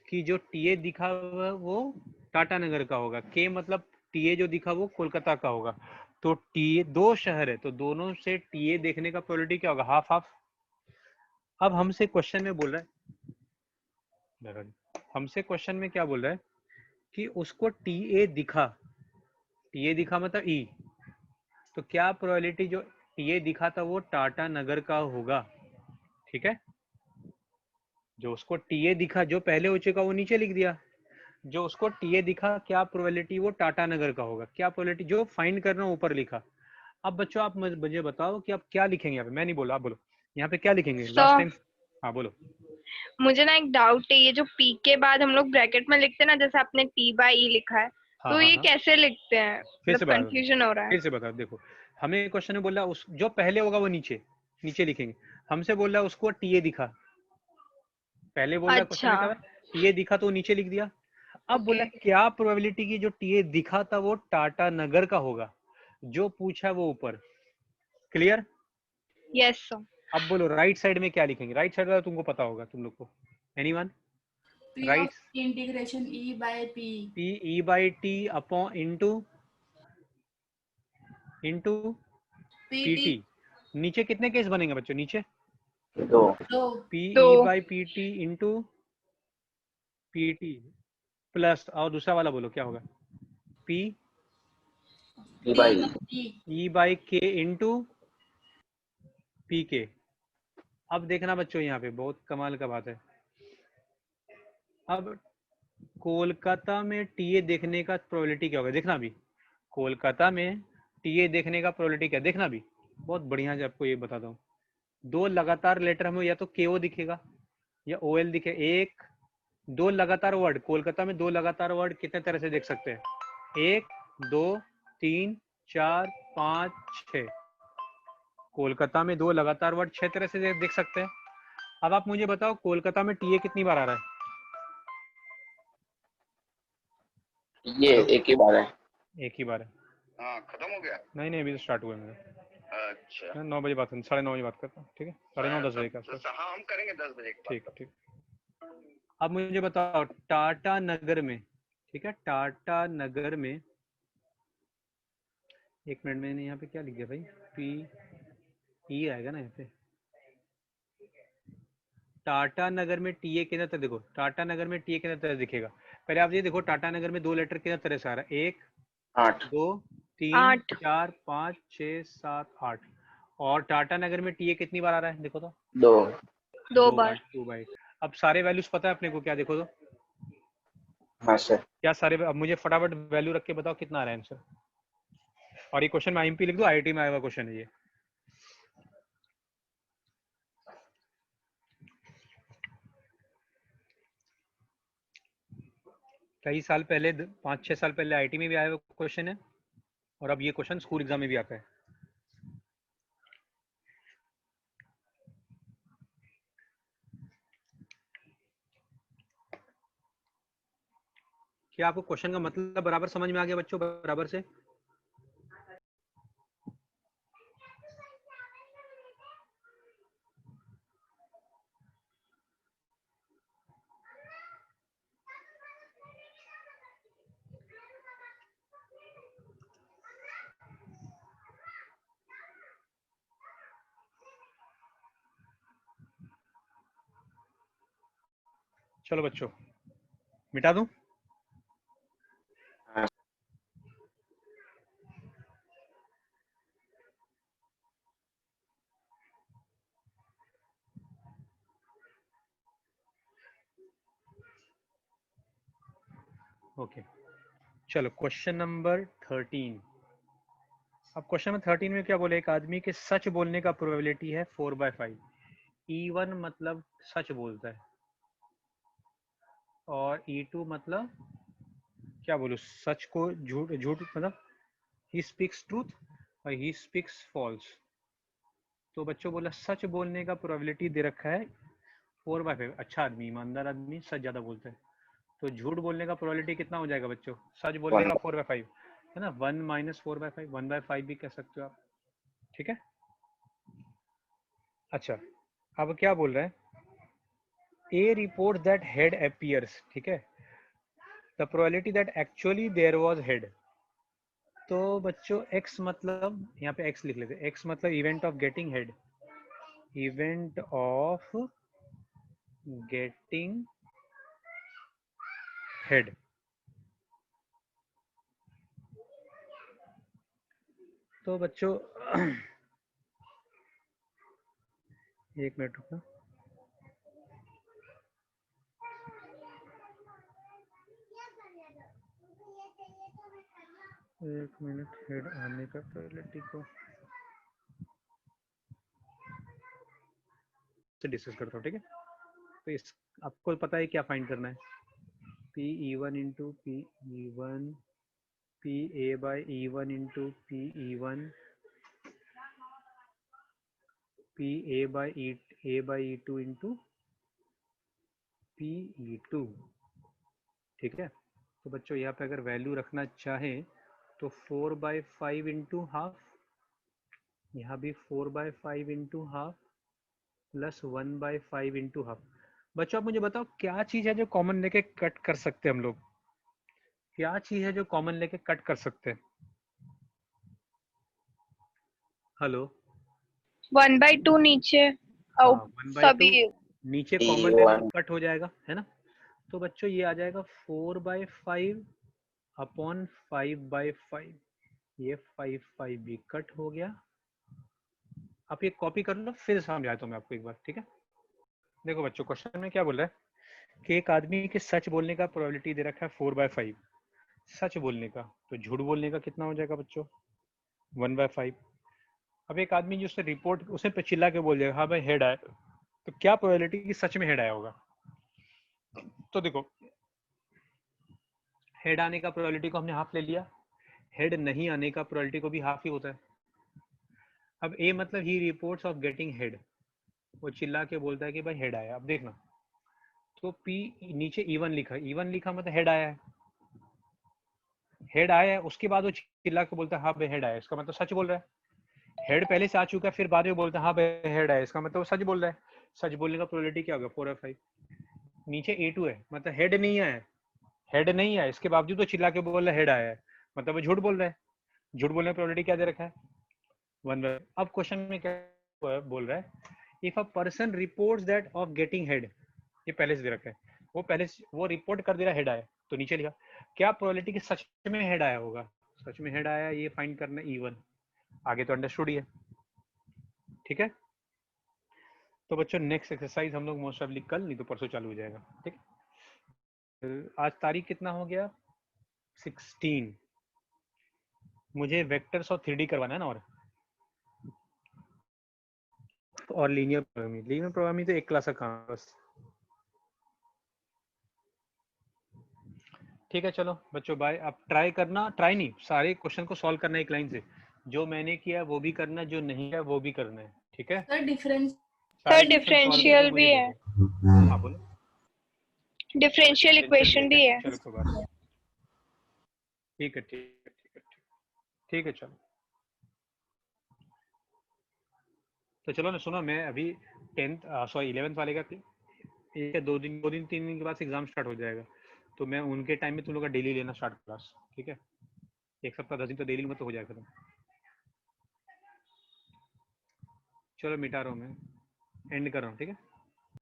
कि जो टीए दिखा हुआ वो टाटा नगर का होगा, के मतलब टीए जो दिखा वो कोलकाता का होगा। तो टीए, दो शहर है तो दोनों से टीए देखने का प्रोबेबिलिटी क्या होगा? Half half. अब हमसे क्वेश्चन में बोल रहा है, हमसे क्वेश्चन में क्या बोल रहा है कि उसको टीए दिखा, टीए दिखा मतलब ई, तो क्या प्रोबेबिलिटी जो टीए दिखा था वो टाटा नगर का होगा, ठीक है। जो उसको टीए दिखा, जो पहले हो चुका वो नीचे लिख दिया, जो उसको टीए दिखा क्या प्रोबेबिलिटी वो टाटा नगर का होगा, क्या प्रोबेबिलिटी जो फाइंड करना ऊपर लिखा। अब बच्चों आप मुझे बताओ कि आप क्या लिखेंगे यहाँ पे, मैं नहीं बोला, आप बोलो यहाँ पे क्या लिखेंगे लास्ट टाइम। हाँ बोलो। मुझे ना एक डाउट है, ये जो पी के बाद हम लोग ब्रैकेट में लिखते हैं ना, जैसे आपने टी बाई ई लिखा है, हाँ, तो हाँ, ये हाँ। कैसे लिखते हैं? फिर मतलब से बता, कंफ्यूजन हो रहा है। फिर से बता। देखो हमें क्वेश्चन में बोला उस जो पहले होगा वो नीचे नीचे लिखेंगे, हमसे बोल रहा है उसको टीए दिखा, पहले बोल रहा है क्वेश्चन अच्छा, में क्या टीए दिखा तो नीचे लिख दिया। अब बोला ओके, क्या प्रोबेबिलिटी की जो टीए दिखा था वो टाटा नगर का होगा, जो पूछा वो ऊपर। क्लियर? Yes sir. अब बोलो राइट साइड में क्या लिखेंगे, राइट साइड वाला तुमको पता होगा तुम लोग को, एनीवन? P राइट, of integration E by P. P E by T upon into P PT T. नीचे कितने केस बनेंगे बच्चों? नीचे दो पी दो। E by P T into P T plus, और दूसरा वाला बोलो क्या होगा? P E T by of E. E by K into P K. अब देखना बच्चों यहाँ पे बहुत कमाल का बात है। अब कोलकाता में टीए देखने का प्रोबेबिलिटी क्या होगा, देखना भी। कोलकाता में टीए देखने का प्रोबेबिलिटी क्या, देखना भी। बहुत बढ़िया है, आपको ये बताता हूँ। दो लगातार लेटर हमें या तो केओ दिखेगा या ओएल दिखे, एक दो लगातार वर्ड, कोलकाता में दो लगातार वर्ड कितने तरह से देख सकते हैं? 1 2 3 4 5 6। कोलकाता में दो लगातार वर्ड 6 तरह से देख सकते हैं। अब आप मुझे बताओ कोलकाता में टीए कितनी बार आ रहा है? ये एक ही बार है। एक ही बार है। हाँ खत्म हो गया। नहीं नहीं, अभी तो स्टार्ट हुआ है मेरा। अच्छा 9 बजे बात, 9:30 बजे बात करता हूँ, ठीक है? 9:30 10 बजे का आसपास। हाँ हम करेंगे 10 बजे के ठीक बाद। ठीक। अब मुझे बताओ टाटा नगर में, ठीक है, टाटा नगर में, एक मिनट, मैंने यहाँ पे क्या लिख दिया भाई, पी ई आएगा ना यहाँ पे। टाटा नगर में टीए कितना तरह, देखो टाटा नगर में टीए कितना तरह दिखेगा। पहले आप ये देखो टाटा नगर में दो लेटर कितना तरह से आ रहा है, 1 8 2 3 8 4 5 6 7 8। और टाटा नगर में टीए कितनी बार आ रहा है देखो तो? 2 2 2 बार। बार, 2 बार। अब सारे वैल्यूज पता है अपने को क्या, देखो तो हाँ सर। क्या सारे, अब मुझे फटाफट वैल्यू रख के बताओ कितना आ रहा है आंसर। और ये क्वेश्चन में आईएमपी लिख दो, आईआईटी में आया हुआ क्वेश्चन है ये। कई साल पहले 5-6 साल पहले आईआईटी में भी आया हुआ क्वेश्चन है, और अब ये क्वेश्चन स्कूल एग्जाम में भी आता है। क्या आपको क्वेश्चन का मतलब बराबर समझ में आ गया बच्चों, बराबर से? चलो बच्चों मिटा दूं? हाँ। ओके चलो क्वेश्चन नंबर 13। अब क्वेश्चन नंबर 13 में क्या बोले, एक आदमी के सच बोलने का प्रोबेबिलिटी है 4/5। E1 मतलब सच बोलता है, और E2 मतलब क्या बोलूं, सच को झूठ, झूठ मतलब ही स्पीक्स ट्रूथ और ही स्पीक्स फॉल्स। तो बच्चों बोला सच बोलने का प्रोबेबिलिटी दे रखा है 4/5। अच्छा आदमी, ईमानदार आदमी सच ज्यादा बोलता है, तो झूठ बोलने का प्रोबेबिलिटी कितना हो जाएगा बच्चों? सच बोलने का 4/5 है ना, 1 - 4/5, 1/5 भी कह सकते हो आप, ठीक है। अच्छा अब क्या बोल रहे हैं, a report that head appears, ठीक है, the probability that actually there was head. तो बच्चों x मतलब यहाँ पे x लिख लेते हैं, x मतलब event of getting head, event of getting head. तो बच्चों एक मिनट रुकना, एक मिनट, हेड आने का प्रोबेबिलिटी को से डिस्कस करता हूँ, ठीक है। तो इस आपको पता है क्या फाइंड करना है, P E one into P E one, P A by E one into P E one, P A by E two into P E two, ठीक है। तो बच्चों यहाँ पे अगर वैल्यू रखना चाहें तो 4/5 इंटू हाफ, यहाँ भी 4/5 into half plus 1/5 into half. बच्चों आप मुझे बताओ क्या चीज है जो कॉमन लेके कट कर सकते हैं हम लोग, क्या चीज है जो कॉमन लेके कट कर सकते हैं? हेलो, 1/2 नीचे हाँ और 1/2 सभी नीचे कॉमन ले लो, कट हो जाएगा, है ना। तो बच्चों ये आ जाएगा 4/5 अपॉन 5/5, ये 5 भी कट हो गया। आप ये कॉपी कर लो, फिर समझाता हूँ मैं आपको एक बार, ठीक है। देखो बच्चों क्वेश्चन में क्या बोल रहा है कि एक आदमी के सच बोलने का प्रोबेबिलिटी दे रखा है 4/5, सच बोलने का, तो झूठ बोलने का कितना हो जाएगा बच्चों 1/5। अब एक आदमी जो उससे रिपोर्ट उसे पे चिल्ला के बोल देगा हाँ भाई हेड आया, तो क्या प्रोबेबिलिटी कि सच में हेड आया होगा? तो देखो हेड आने का प्रोबेबिलिटी को हमने हाफ ले लिया, हेड नहीं आने का प्रोबेबिलिटी को भी हाफ ही होता है। अब ए मतलब ही रिपोर्ट्स ऑफ गेटिंग हेड, वो चिल्ला के बोलता है कि भाई हेड आया। अब देखना, तो पी नीचे इवन लिखा, इवन लिखा मतलब हेड आया है, हेड आया है, उसके बाद वो चिल्ला के बोलता है हाँ भाई हेड आया, इसका मतलब सच बोल रहा है। हेड पहले से आ चुका है, फिर बाद में बोलता है हाँ भाई हेड आया, इसका मतलब वो सच बोल रहा है। सच बोलने का प्रोबेबिलिटी क्या होगा 4/5। नीचे A2 है मतलब हेड नहीं आया, हेड नहीं आया, इसके बावजूद वो चिल्ला के बोल रहा है हेड आया है, मतलब वो झूठ बोल रहा है। झूठ बोलने का प्रोबेबिलिटी क्या दे रखा है 1/5। अब क्वेश्चन में क्या बोल रहा है, if a person reports that of getting head, ये पहले से दे रखा है, वो पहले वो रिपोर्ट कर दे रहा है हेड आया, तो नीचे लिखा क्या प्रोबेबिलिटी कि सच में हेड आया होगा, सच में हेड आया, ये फाइंड करना E1। आगे तो अंडरस्टूड ही है, ठीक है। तो बच्चों नेक्स्ट एक्सरसाइज हम लोग मोस्ट ऑफली कल नहीं तो परसों चालू हो जाएगा, ठीक है। आज तारीख कितना हो गया 16, मुझे वेक्टर्स और 3D करवाना है ना, और लीनियर प्रोग्रामिंग, लीनियर प्रोग्रामिंग तो एक क्लास का काम है बस, ठीक है। चलो बच्चों बाय। अब ट्राई करना, ट्राई नहीं, सारे क्वेश्चन को सॉल्व करना एक लाइन से, जो मैंने किया वो भी करना है, जो नहीं है वो भी करना है, ठीक है। सर डिफरेंस सारे सर क्वेश्चन सॉल्व करके डिफरेंशियल मुझे भी दे है, दो। हाँ बोलो, डिफरेंशियल इक्वेशन भी है। चलो कोई बात नहीं, ठीक है ठीक है ठीक है ठीक है, चलो। तो चलो ना, सुनो मैं अभी 11th वाले का एक या 2 दिन 3 दिन के बाद एग्जाम स्टार्ट हो जाएगा, तो मैं उनके टाइम में तुम लोग का डेली लेना स्टार्ट क्लास, ठीक है। एक सप्ताह 10 दिन तो डेली में तो हो जाएगा खत्म। चलो मिटा रहा हूँ मैं, एंड कर रहा हूँ, ठीक है।